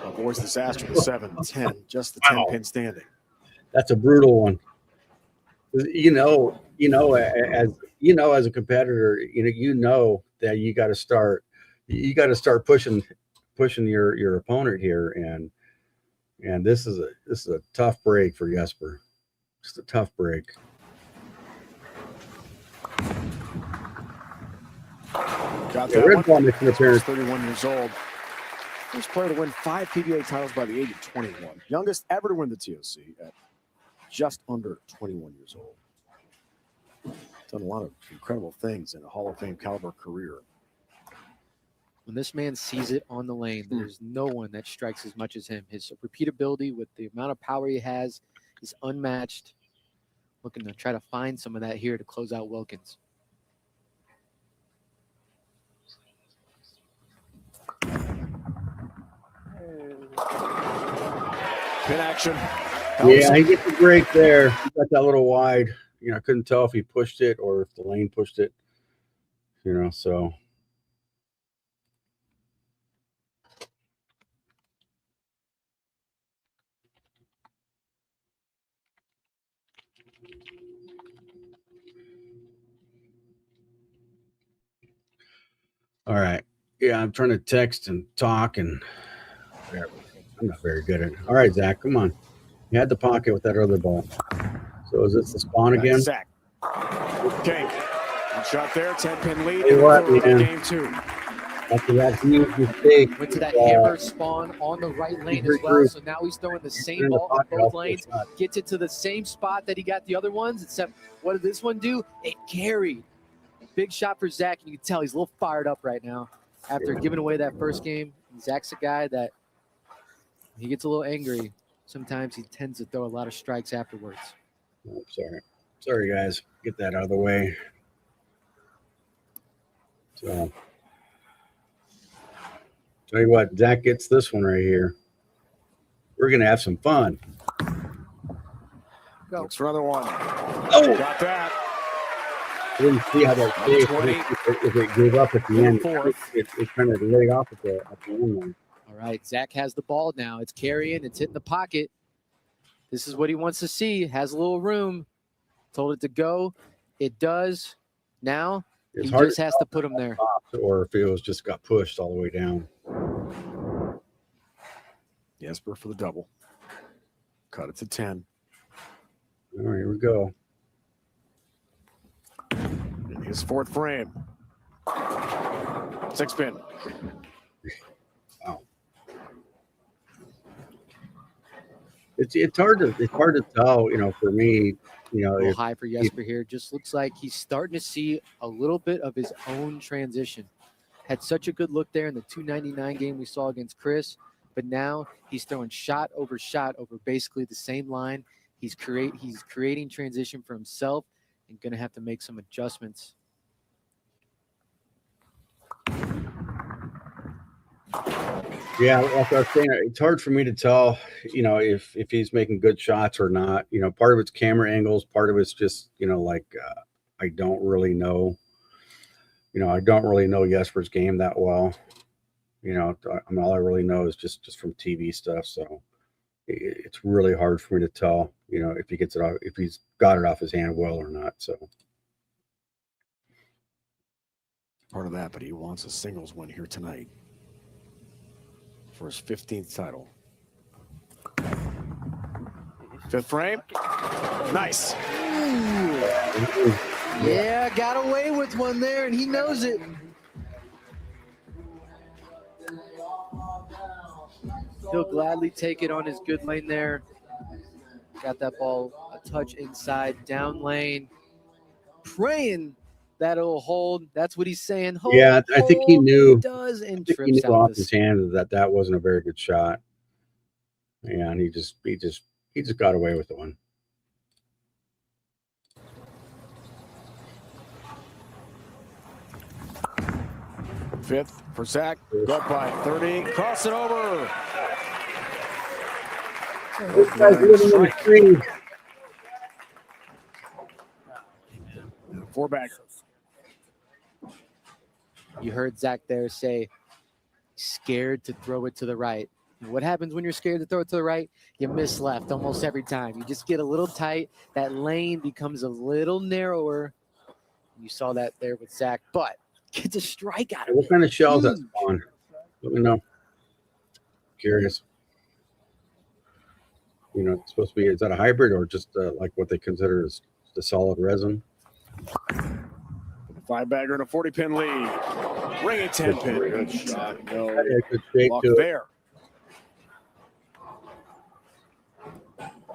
Avoids disaster with 7-10. Just the 10 pin standing. That's a brutal one. As a competitor, that you got to start pushing your opponent here, and this is a tough break for Yesper. Just a tough break. Got The that red one. ball makes an appearance. 31 years old. First player to win 5 PBA titles by the age of 21. Youngest ever to win the TOC at just under 21 years old. Done a lot of incredible things in a Hall of Fame caliber career. When this man sees it on the lane, there's no one that strikes as much as him. His repeatability with the amount of power he has is unmatched. Looking to try to find some of that here to close out Wilkins. Pin action. Yeah, he gets a break there. He got that little wide. I couldn't tell if he pushed it or if the lane pushed it. So. All right. Yeah, I'm trying to text and talk and whatever. I'm not very good at it. All right, Zach, come on. You had the pocket with that other ball. So is this the Spawn again? Zach. Okay. One shot there. 10 pin lead. Hey, what, man? Game 2. After that huge mistake. Went to that hammer Spawn on the right lane as well. So now he's throwing the same ball on both lanes. Gets it to the same spot that he got the other ones, except what did this one do? It carried. Big shot for Zach, and you can tell he's a little fired up right now after giving away that first game. Zach's a guy that he gets a little angry. Sometimes he tends to throw a lot of strikes afterwards. Oh, sorry, guys. Get that out of the way. So, tell you what, Zach gets this one right here. We're gonna have some fun. Looks for another one. Oh, got that. I didn't see how that stayed. If it gave up at the end, it kind of laid off at the end line. All right, Zach has the ball now. It's carrying. It's hitting the pocket. This is what he wants to see. Has a little room. Told it to go. It does. Now he just has to put him there. Or if it was just got pushed all the way down. Yesper for the double. Cut it to 10. All right, here we go. In his 4th frame. 6 pin. Wow. It's hard to tell, for me, A little high for Yesper here. Just looks like he's starting to see a little bit of his own transition. Had such a good look there in the 299 game we saw against Chris, but now he's throwing shot over basically the same line. He's creating transition for himself and going to have to make some adjustments. Yeah, like I was saying, it's hard for me to tell, if he's making good shots or not. Part of it's camera angles, part of it's just, I don't really know. I don't really know Yesper's game that well. All I really know is just from TV stuff. So it's really hard for me to tell, if he gets it off, if he's got it off his hand well or not. So Part of that, but he wants a singles win here tonight for his 15th title. 5th frame. Nice. Yeah, got away with one there, and he knows it. He'll gladly take it on his good lane there. Got that ball a touch inside, down lane. Praying That'll hold. That's what he's saying. Hold, Yeah, I think he hold, knew. He does and I think he trips knew out off this. his hand that wasn't a very good shot. And he just got away with the one. Fifth for Zach. Go up by 30. Cross it over. This guy's living on the screen. Four back. You heard Zach there say, scared to throw it to the right. What happens when you're scared to throw it to the right? You miss left almost every time. You just get a little tight. That lane becomes a little narrower. You saw that there with Zach, but gets a strike out of What it. kind of shells that's on? Let me know. Curious. It's supposed to be, is that a hybrid or just like what they consider as the solid resin? 5-bagger and a 40-pin lead. Ring a 10-pin. Good shot. No. Good shape Luck to it. there.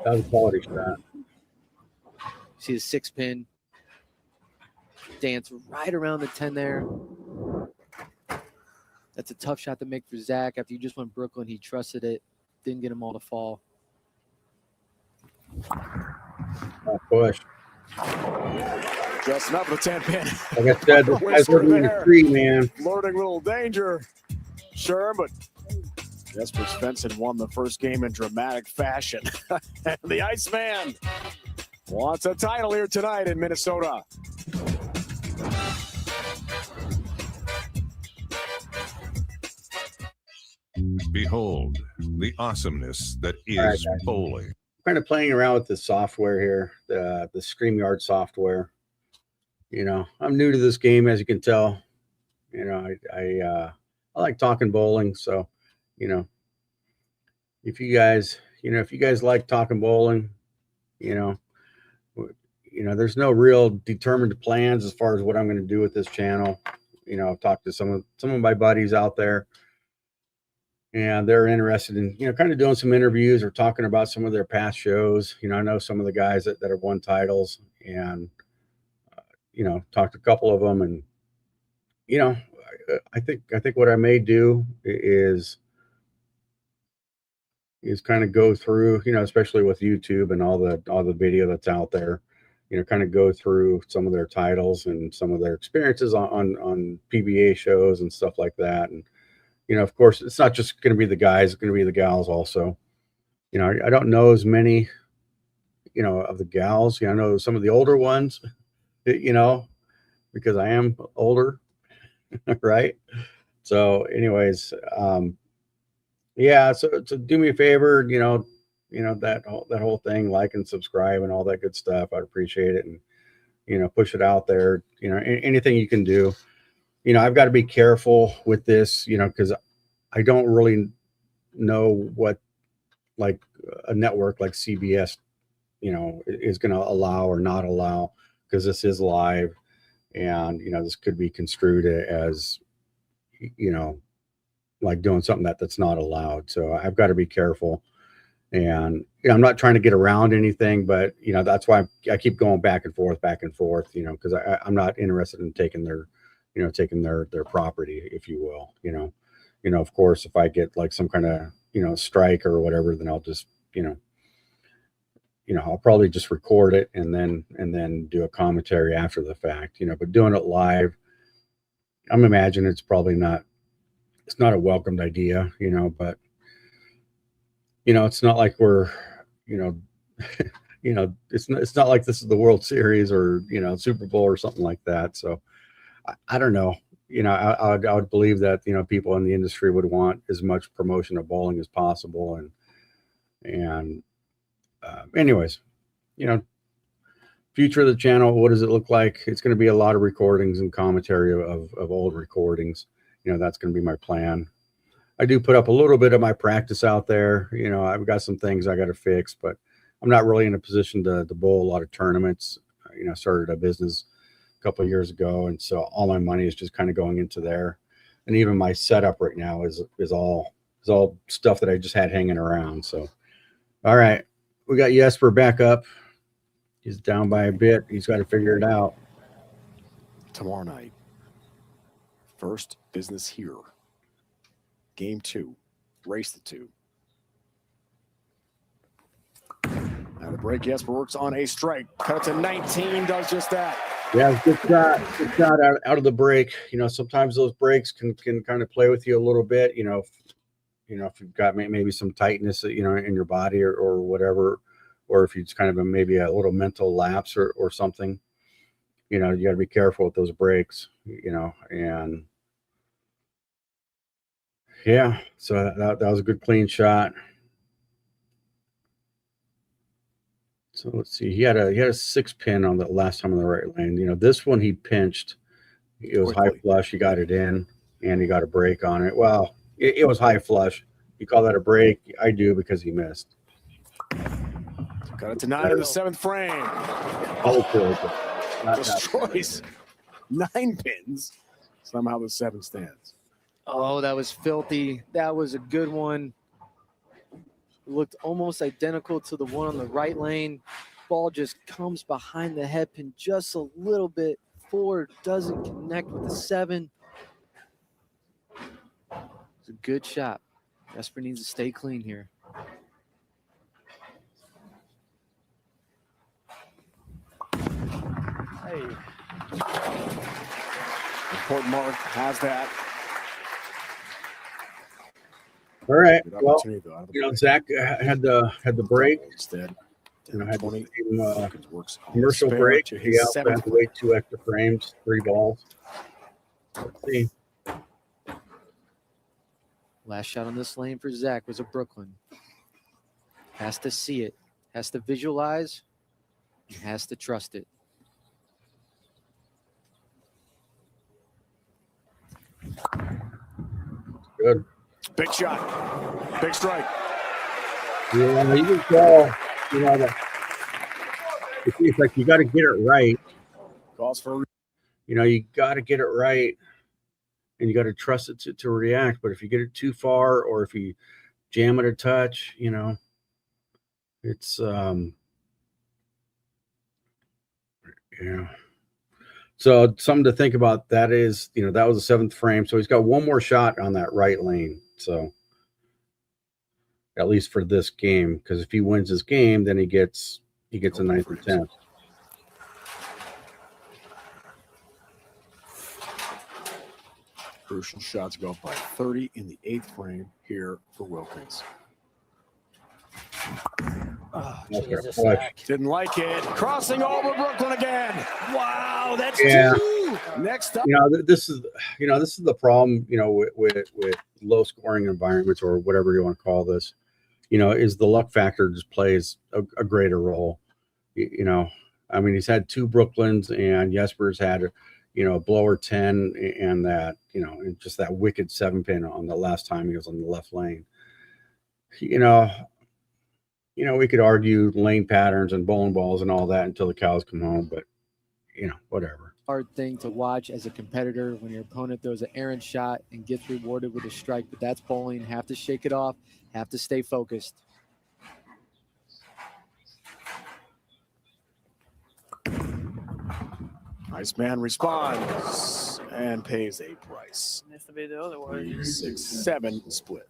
That was a quality shot. See the 6-pin dance right around the 10 there. That's a tough shot to make for Zach. After you just went Brooklyn, he trusted it. Didn't get them all to fall. Push. Just enough of the 10-pin. Like I said, this guy's living in the tree, man. Flirting little danger. Sure, but Jesper Svensson won the first game in dramatic fashion. The Iceman wants a title here tonight in Minnesota. Behold the awesomeness that is All right, guys. bowling. I'm kind of playing around with the software here, the StreamYard software. I'm new to this game, as you can tell. I like talking bowling, so if you guys like talking bowling, there's no real determined plans as far as what I'm going to do with this channel. I've talked to some of my buddies out there, and they're interested in kind of doing some interviews or talking about some of their past shows. I know some of the guys that have won titles, and talked to a couple of them, and I think what I may do is kind of go through, especially with YouTube and all the video that's out there, kind of go through some of their titles and some of their experiences on PBA shows and stuff like that. And of course, it's not just going to be the guys; it's going to be the gals also. I don't know as many, of the gals. I know some of the older ones, because I am older, right? So, anyways, yeah. So do me a favor, that whole thing, like and subscribe and all that good stuff. I'd appreciate it, and push it out there. Anything you can do. I've got to be careful with this, because I don't really know what like a network like CBS, is going to allow or not allow, because this is live, and this could be construed as like doing something that's not allowed. So I've got to be careful, and I'm not trying to get around anything, but that's why I keep going back and forth, because I'm not interested in taking their property, if you will. Of course, if I get like some kind of strike or whatever, then I'll just I'll probably just record it and then do a commentary after the fact. But doing it live, I'm imagining it's probably not. It's not a welcomed idea, but it's not like we're, it's not like this is the World Series or Super Bowl or something like that. So I don't know. I would believe that people in the industry would want as much promotion of bowling as possible, and anyways, future of the channel. What does it look like? It's going to be a lot of recordings and commentary of old recordings. That's going to be my plan. I do put up a little bit of my practice out there. I've got some things I got to fix, but I'm not really in a position to bowl a lot of tournaments. I started a business a couple of years ago, and so all my money is just kind of going into there. And even my setup right now is all stuff that I just had hanging around. So, all right, we got Yesper back up. He's down by a bit. He's got to figure it out. tomorrow night. First business here. Game 2. Race the 2. Now the break, Yesper works on a strike. Cut it to 19, does just that. Yeah, good shot. Good shot out of the break. Sometimes those breaks can kind of play with you a little bit. If you've got maybe some tightness, in your body or whatever, or if it's kind of maybe a little mental lapse or something, you got to be careful with those breaks, and yeah, so that was a good clean shot. So let's see. He had a 6 pin on the last time on the right lane. This one he pinched. It was high flush. He got it in, and he got a break on it. Well, it was high flush. You call that a break? I do, because he missed. Got it to 9 in the 7th frame. Destroys 9 pins. Somehow the 7 stands. Oh, that was filthy. That was a good one. Looked almost identical to the one on the right lane. Ball just comes behind the head pin just a little bit forward. Doesn't connect with the 7. It's a good shot. Yesper needs to stay clean here. Hey. Important mark has that. All right. Well, Zach had the break. Instead, had the same commercial break. He also had to wait 2 extra frames, 3 balls. Let's see. Last shot on this lane for Zach was a Brooklyn. Has to see it, has to visualize, and has to trust it. Good. Big shot. Big strike. Yeah, you can tell, that it's like you got to get it right. Calls for, you got to get it right, and you got to trust it to react. But if you get it too far, or if you jam it a touch, it's yeah. So something to think about. That is, that was the 7th frame. So he's got one more shot on that right lane. So at least for this game, because if he wins this game, then he gets a 9th and 10th. Crucial shots go up by 30 in the 8th frame here for Wilkins. Oh, Jesus, didn't like it. Crossing over Brooklyn again. Wow, that's 2. Next up, this is the problem. With low scoring environments, or whatever you want to call this. Is the luck factor just plays a greater role. He's had 2 Brooklyns, and Yesper's had a blower 10, and that and just that wicked 7 pin on the last time he was on the left lane. We could argue lane patterns and bowling balls and all that until the cows come home, but whatever. Hard thing to watch as a competitor when your opponent throws an errant shot and gets rewarded with a strike, but that's bowling. Have to shake it off, have to stay focused. Iceman responds and pays a price. Needs to be the other way. 6-7 split.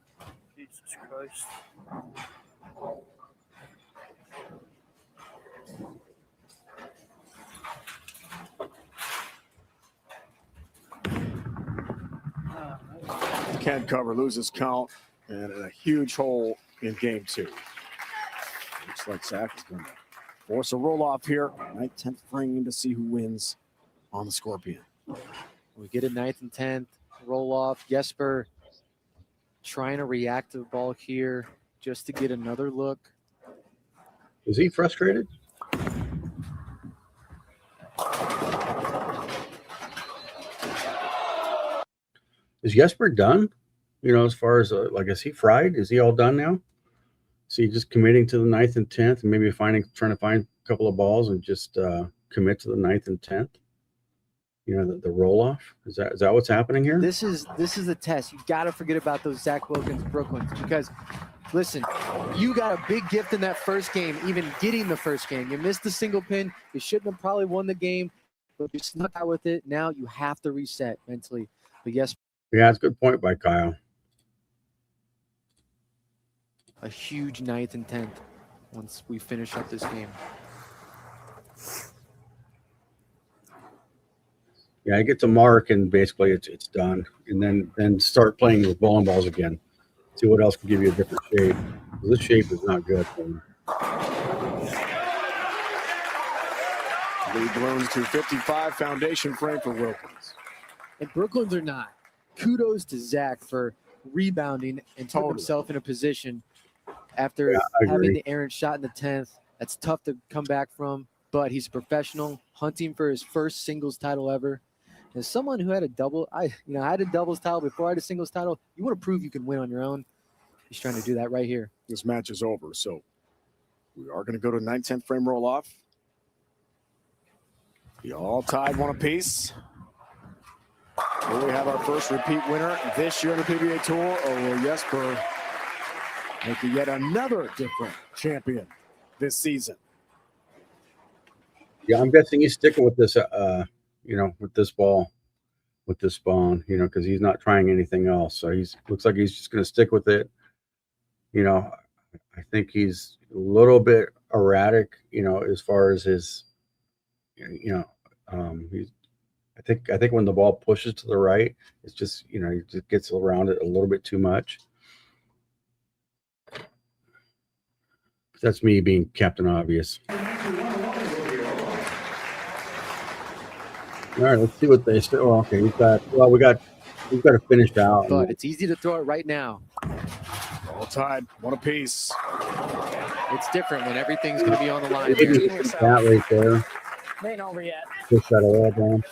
Jesus Christ. Can't cover, loses count, and a huge hole in game 2. Looks like Zach is going to force a roll off here. 9th, 10th frame to see who wins on the Scorpion. We get a 9th and 10th roll off. Yesper trying to react to the ball here just to get another look. Is he frustrated? Is Yesper done? As far as is he fried? Is he all done now? Is he just committing to the 9th and 10th, and maybe trying to find a couple of balls and just commit to the 9th and 10th? The roll off. Is that what's happening here? This is the test. You got to forget about those Zach Wilkins Brooklyns, because listen, you got a big gift in that first game, even getting the first game. You missed the single pin. You shouldn't have probably won the game. but you snuck out with it. Now you have to reset mentally. But yes, Yeah, it's a good point by Kyle. a huge 9th and 10th once we finish up this game. Yeah, it gets a mark and basically it's done. And then start playing with bowling balls again. See what else can give you a different shape. This shape is not good for him. Lead balloons to 55, foundation frame for Wilkins. And Brooklyn's are not. Kudos to Zach for rebounding and putting himself in a position after having the errant shot in the 10th. That's tough to come back from, but he's a professional, hunting for his first singles title ever. As someone who had a double, I had a doubles title before I had a singles title. You want to prove you can win on your own. He's trying to do that right here. This match is over, so we are going to go to 9/10 frame roll off. We all tied one apiece. Will we have our first repeat winner this year on the PBA Tour, or will Yesper make it yet another different champion this season? Yeah, I'm guessing he's sticking with this, with this ball, with this spawn, because he's not trying anything else. So looks like he's just going to stick with it. I think he's a little bit erratic, as far as his, I think when the ball pushes to the right, it's just, he just gets around it a little bit too much. That's me being Captain Obvious. All right, let's see what they say. Oh, okay, we've got to finish out. But it's easy to throw it right now. All tied, one apiece. It's different when everything's going to be on the line. That right there. They ain't over yet. Push that oil down.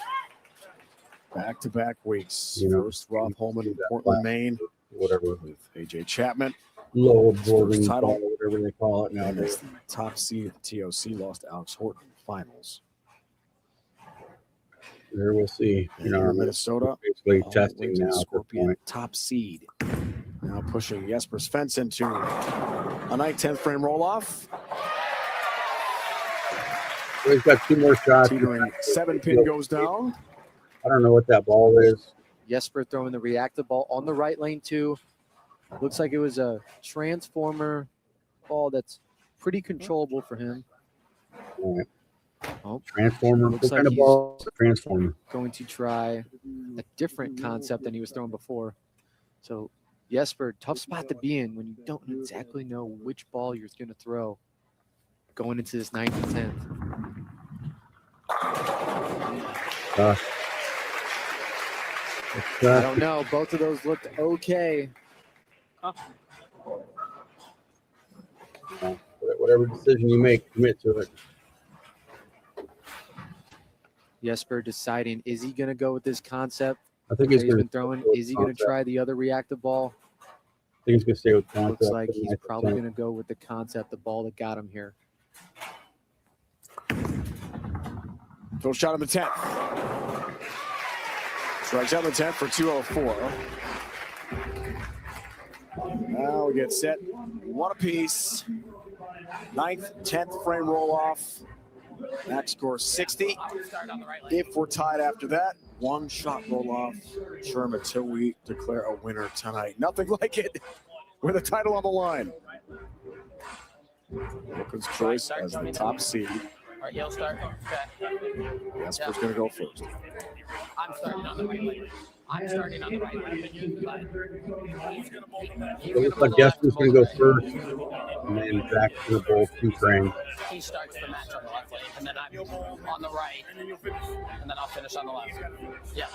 Back-to-back weeks. First, Rob Holman in Portland, Maine. Whatever. With AJ Chapman. Low absorbing title, ball, whatever they call it nowadays. The top seed TOC lost to Alex Horton in the finals. There we'll see. Minnesota basically testing now. Scorpion top seed. Now pushing Yesper's fence into a 9/10 frame roll off. He's got 2 more shots. 7-pin goes down. I don't know what that ball is. Yesper throwing the reactive ball on the right lane too. Looks like it was a transformer ball that's pretty controllable for him. All right. Oh, transformer. Looks What like kind of he's ball? Transformer. going to try a different concept than he was throwing before. So Yesper, tough spot to be in when you don't exactly know which ball you're going to throw going into this 9th and 10th. I don't know. Both of those looked okay. Whatever decision you make, commit to it. Jesper deciding, is he going to go with this concept? I think he's been throwing. Is he going to try the other reactive ball? I think he's going to stay with concept. Looks like he's probably going to go with the concept, the ball that got him here. First shot on the 10th. Strikes out the 10th for 204. Now we get set. One apiece. 9th, 10th frame roll off. Max score 60. If we're tied after that, 1 shot roll off. Sherm until we declare a winner tonight. Nothing like it with a title on the line. Wilkins' choice as the top seed. All right, you'll start. Okay. Yesper's going to go first. I'm starting on the right lane. I'm starting on the right lane. It looks like Yesper's going to go first, and then Zach's going to bowl 2 frames. He starts the match on the left lane, and then I'm on the right, and then I'll finish on the left. Yep.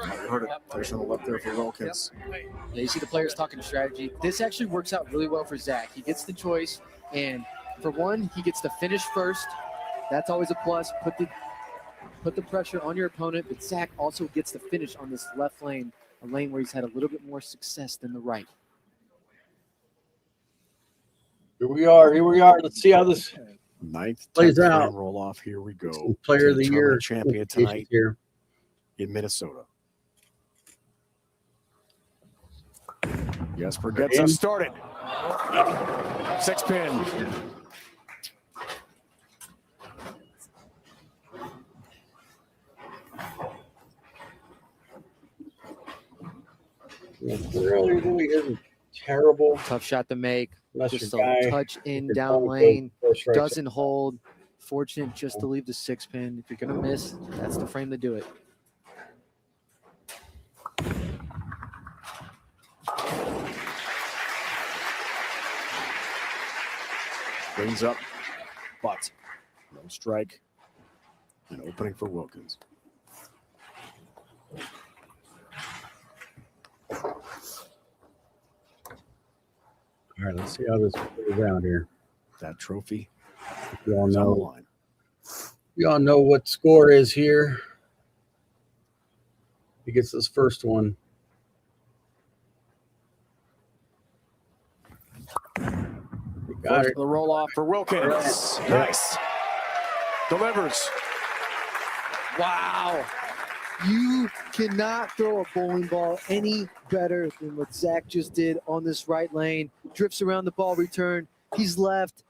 I heard it. Place on the left there for Wilkins. Yeah, you see the players talking strategy. This actually works out really well for Zach. He gets the choice, and for one, he gets to finish first. That's always a plus. Put the pressure on your opponent, but Zach also gets to finish on this left lane, a lane where he's had a little bit more success than the right. Here we are. Let's see how this 9th plays out. Roll off. Here we go. Player of the year champion tonight here in Minnesota. Jesper gets us started. 6-pin. It really isn't terrible. Tough shot to make. Unless Just your a guy, touch in your down opponent lane. goes 4 strikes Doesn't hold. Fortunate just to leave the 6-pin. If you're going to miss, that's the frame to do it. Brings up, but no strike. An opening for Wilkins. All right, let's see how this plays out here. That trophy. You all is on the know. line. You all know what score is here. He gets this first one. You got it. The roll off for Wilkins. Nice. Delivers. Wow. You cannot throw a bowling ball any better than what Zach just did on this right lane. Drifts around the ball return. He's left.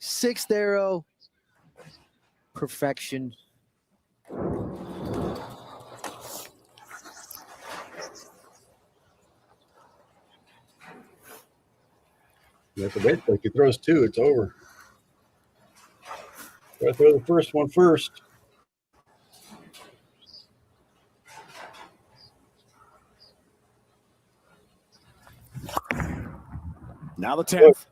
6th arrow. Perfection. That's a bit. Like he throws 2, it's over. Gotta throw the first one first. Now the 10th.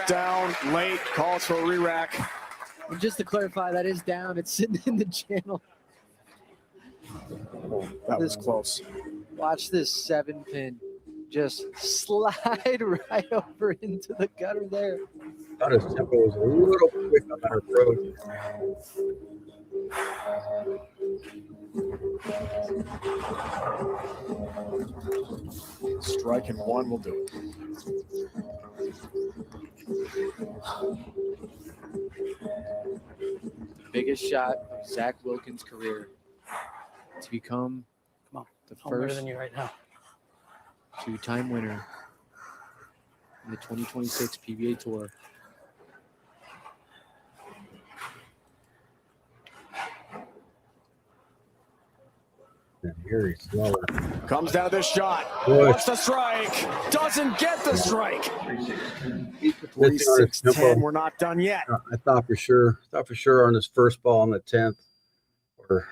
Down late, calls for a re-rack. And just to clarify, that is down. It's sitting in the channel. That was close. Watch this 7-pin just slide right over into the gutter there. Thought his tempo was a little quick on that approach. Strike and 1 will do it. Biggest shot of Zach Wilkins' career to become the I'm better first than you right now. 2-time winner in the 2026 PBA Tour. And here he's slower. Comes down to this shot. Push. Wants the strike. Doesn't get the strike. 3-6-10. 3-6-10. We're not done yet. I thought for sure on his first ball on the 10th, or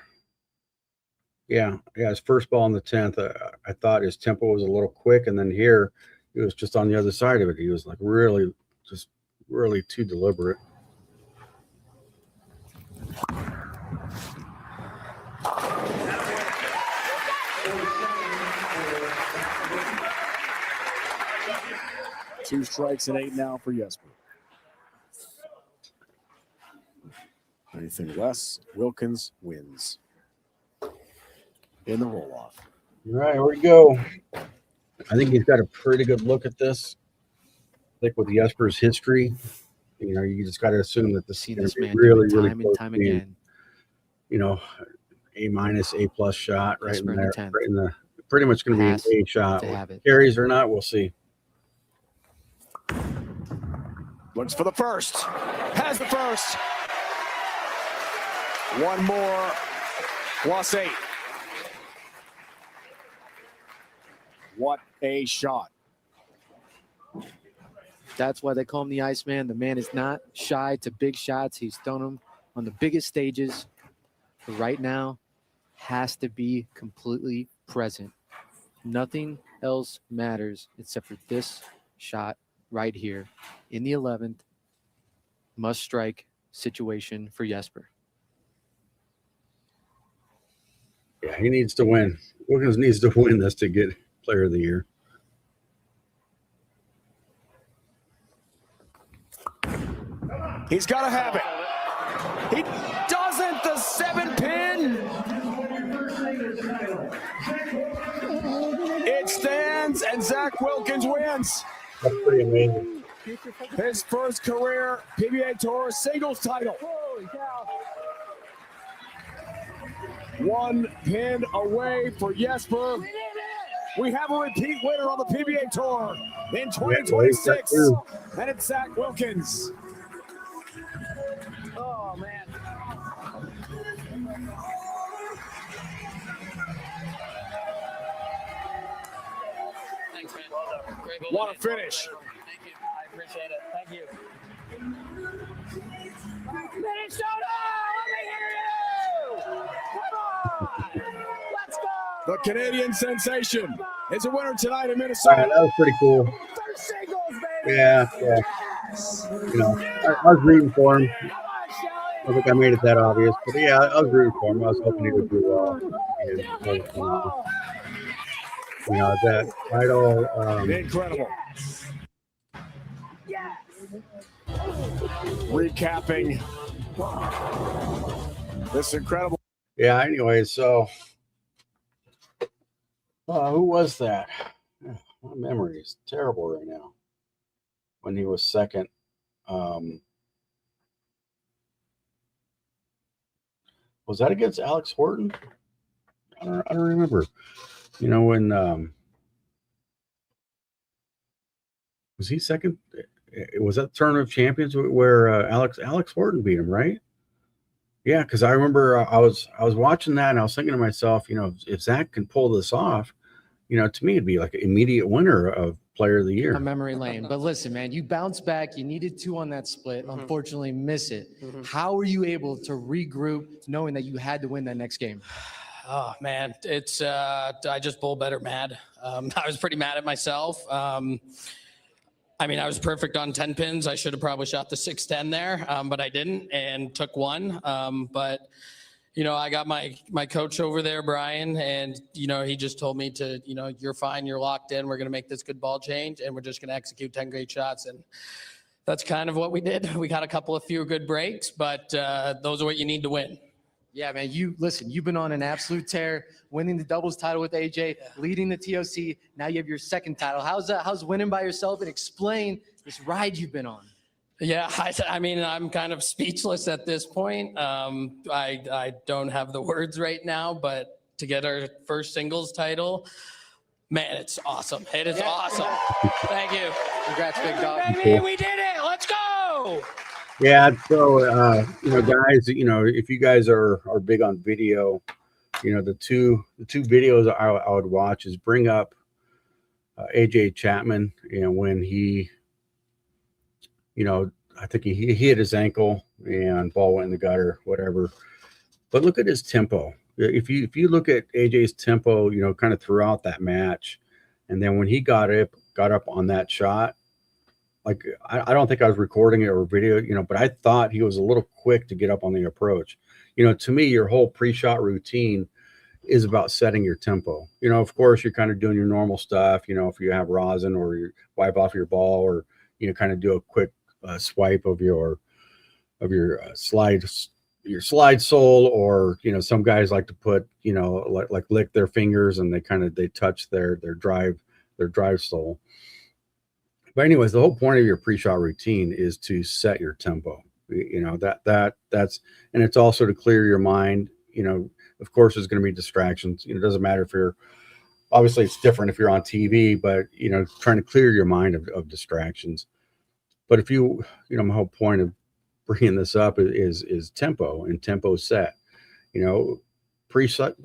his first ball on the 10th. I thought his tempo was a little quick, and then here he was just on the other side of it. He was like really too deliberate. Two strikes and 8 now for Yesper. Anything less, Wilkins wins in the roll-off. All right, here we go. I think he's got a pretty good look at this. I think with Yesper's history, you just got to assume that this is going to be really time close and time to being, again. A-, A+ shot right Yesper in in the there. 10th. Right in the, pretty much going to Has be an A shot. to have it. Carries or not, we'll see. Looks for the first. Has the first. One more. +8. What a shot. That's why they call him the Iceman. The man is not shy to big shots. He's thrown them on the biggest stages. But right now, has to be completely present. Nothing else matters except for this shot right here in the 11th. Must strike situation for Yesper. Yeah, he needs to win. Wilkins needs to win this to get Player of the Year. He's got to have it. He doesn't. The 7-pin. It stands, and Zach Wilkins wins. That's pretty amazing. His first career PBA Tour singles title. One pin away for Yesper. We have a repeat winner on the PBA Tour in 2026, and it's Zach Wilkins. Oh, man. Thanks, man. Well done. Great ball. What a finish. Thank you. I appreciate it. Thank you. Minnesota, let me hear you! Come on! Let's go! The Canadian sensation is a winner tonight in All right, Minnesota. that was pretty cool. First singles, baby! Yeah. Yes! You know, I was rooting for him. I don't think I made it that obvious, but yeah, I was rooting for him. I was hoping he would do well. And you know, that title. Incredible. Recapping this incredible. Yeah. Anyway, so who was that? My memory is terrible right now. When he was second. Was that against Alex Horton? I don't remember. You know, when was he second? Was that Tournament of Champions where Alex Horton beat him, right? Yeah, because I remember I was watching that and I was thinking to myself, you know, if Zach can pull this off, you know, to me it'd be like an immediate winner of Player of the Year. A memory lane. But listen, man, you bounced back. You needed 2 on that split. Unfortunately, miss it. How were you able to regroup knowing that you had to win that next game? Oh man, it's I just bowl better mad. I was pretty mad at myself. I mean, I was perfect on 10 pins. I should have probably shot the 610 there, but I didn't and took one. But you know, I got my coach over there, Brian, and you know, he just told me to, you know, you're fine, you're locked in. We're gonna make this good ball change, and we're just gonna execute 10 great shots. And that's kind of what we did. We got a few good breaks, but those are what you need to win. Yeah, man, you've been on an absolute tear, winning the doubles title with AJ, leading the TOC. Now you have your second title. How's winning by yourself? And explain this ride you've been on. Yeah, I mean, I'm kind of speechless at this point. I don't have the words right now, but to get our first singles title, man, it's awesome. It is awesome. Thank you. Congrats, big dog. Baby, we did it. Let's go. Yeah, so you know, guys, you know, if you guys are big on video, you know, the two videos I would watch is bring up AJ Chapman, you know, when he, you know, I think he hit his ankle and ball went in the gutter, whatever. But look at his tempo. If you look at AJ's tempo, you know, kind of throughout that match, and then when he got up on that shot, like I don't think I was recording it or video, you know, but I thought he was a little quick to get up on the approach. You know, to me, your whole pre-shot routine is about setting your tempo. You know, of course, you're kind of doing your normal stuff. You know, if you have rosin or you wipe off your ball, or you know, kind of do a quick swipe of your slide sole, or you know, some guys like to put, you know, like lick their fingers and they touch their drive sole. But anyways, the whole point of your pre-shot routine is to set your tempo. You know, that's, and it's also to clear your mind. You know, of course, there's going to be distractions. You know, it doesn't matter if you're, obviously it's different if you're on TV, but you know, trying to clear your mind of distractions. But if you know, my whole point of bringing this up is tempo and tempo set. You know,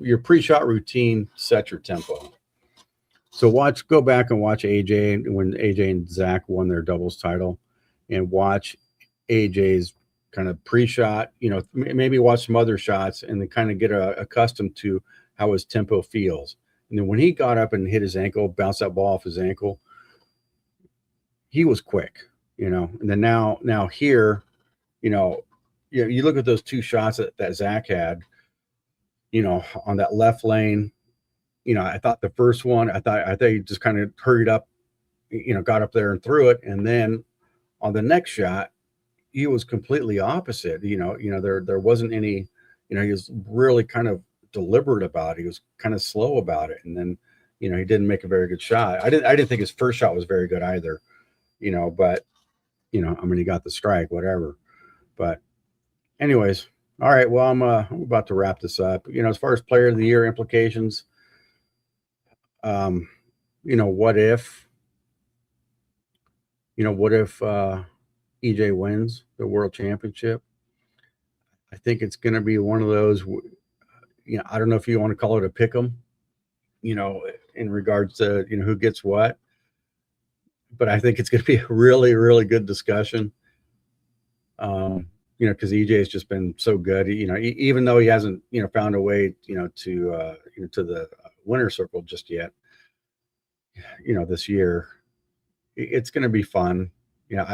your pre-shot routine, set your tempo. So go back and watch AJ when AJ and Zach won their doubles title, and watch AJ's kind of pre-shot, you know, maybe watch some other shots and then kind of get accustomed to how his tempo feels. And then when he got up and hit his ankle, bounced that ball off his ankle, he was quick, you know. And then now here, you know, you look at those 2 shots that Zach had, you know, on that left lane. You know, I thought the first one, I thought he just kind of hurried up, you know, got up there and threw it. And then on the next shot, he was completely opposite. You know, there wasn't any, you know, he was really kind of deliberate about it. He was kind of slow about it. And then, you know, he didn't make a very good shot. I didn't think his first shot was very good either, you know, but, you know, I mean, he got the strike, whatever. But anyways, all right, well, I'm about to wrap this up. You know, as far as Player of the Year implications, you know, what if EJ wins the world championship? I think it's going to be one of those, I don't know if you want to call it a pick 'em, in regards to, who gets what, but I think it's going to be a really, really good discussion. Because EJ has just been so good, even though he hasn't, found a way, to the winner circle just yet, this year, it's going to be fun.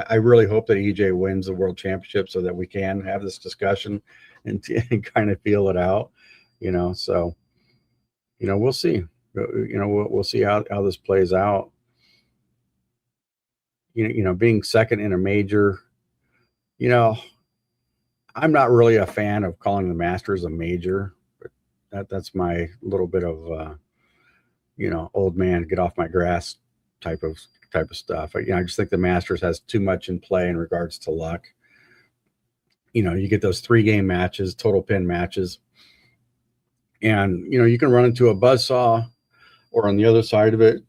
I really hope that EJ wins the world championship so that we can have this discussion and kind of feel it out, so, we'll see, we'll see how this plays out. Being second in a major, I'm not really a fan of calling the Masters a major, but that's my little bit of, old man, get off my grass type of stuff. I just think the Masters has too much in play in regards to luck. You get those 3-game matches, total pin matches, and, you can run into a buzzsaw, or on the other side of it,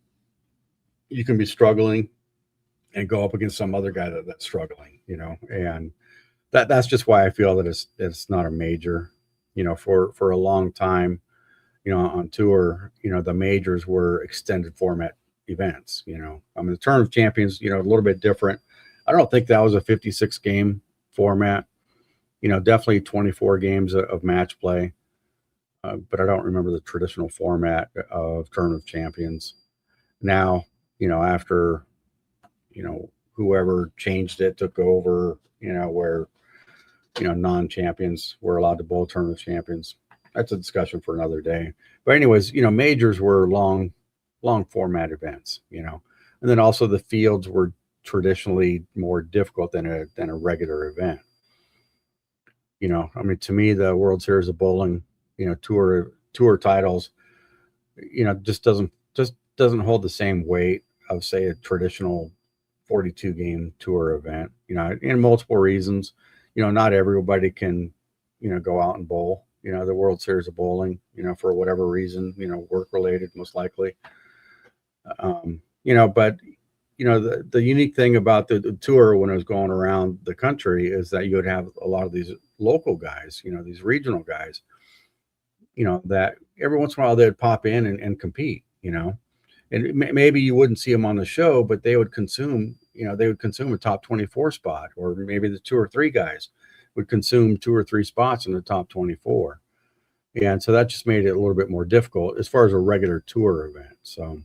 you can be struggling and go up against some other guy that's struggling, and that's just why I feel that it's not a major. For a long time, on tour, the majors were extended format events. The Tournament of Champions, a little bit different. I don't think that was a 56 game format. Definitely 24 games of match play, but I don't remember the traditional format of Tournament of Champions. Now, after whoever changed it took over, where non-champions were allowed to bowl Tournament of Champions. That's a discussion for another day. But anyways, majors were long format events, and then also the fields were traditionally more difficult than a regular event. To me, the World Series of Bowling, tour titles, just doesn't hold the same weight of, say, a traditional 42 game tour event, in multiple reasons. Not everybody can, go out and bowl, the World Series of Bowling, for whatever reason, work related, most likely. But, the unique thing about the tour when it was going around the country is that you would have a lot of these local guys, these regional guys, that every once in a while they'd pop in and compete, and maybe you wouldn't see them on the show, but they would consume a top 24 spot, or maybe the 2 or 3 guys would consume 2 or 3 spots in the top 24. And so that just made it a little bit more difficult as far as a regular tour event. So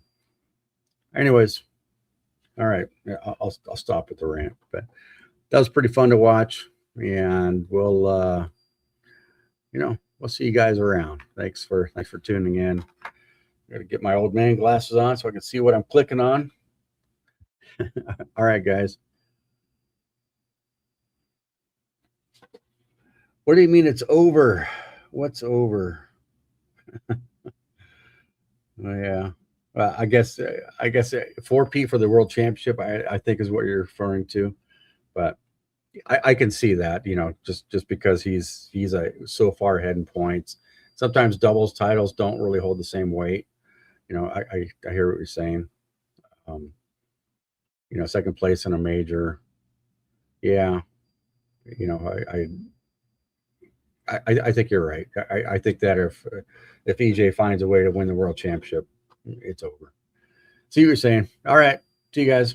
anyways, all right, I'll stop with the rant, but that was pretty fun to watch, and we'll see you guys around. Thanks for tuning in. Got to get my old man glasses on so I can see what I'm clicking on. All right, guys. What do you mean it's over? What's over? Oh, yeah. Well, I guess 4P for the World Championship, I think is what you're referring to, but I can see that, just because he's so far ahead in points. Sometimes doubles titles don't really hold the same weight. I hear what you're saying. Second place in a major. Yeah. I think you're right. I think that if EJ finds a way to win the World Championship, it's over. See what you're saying. All right. See you guys.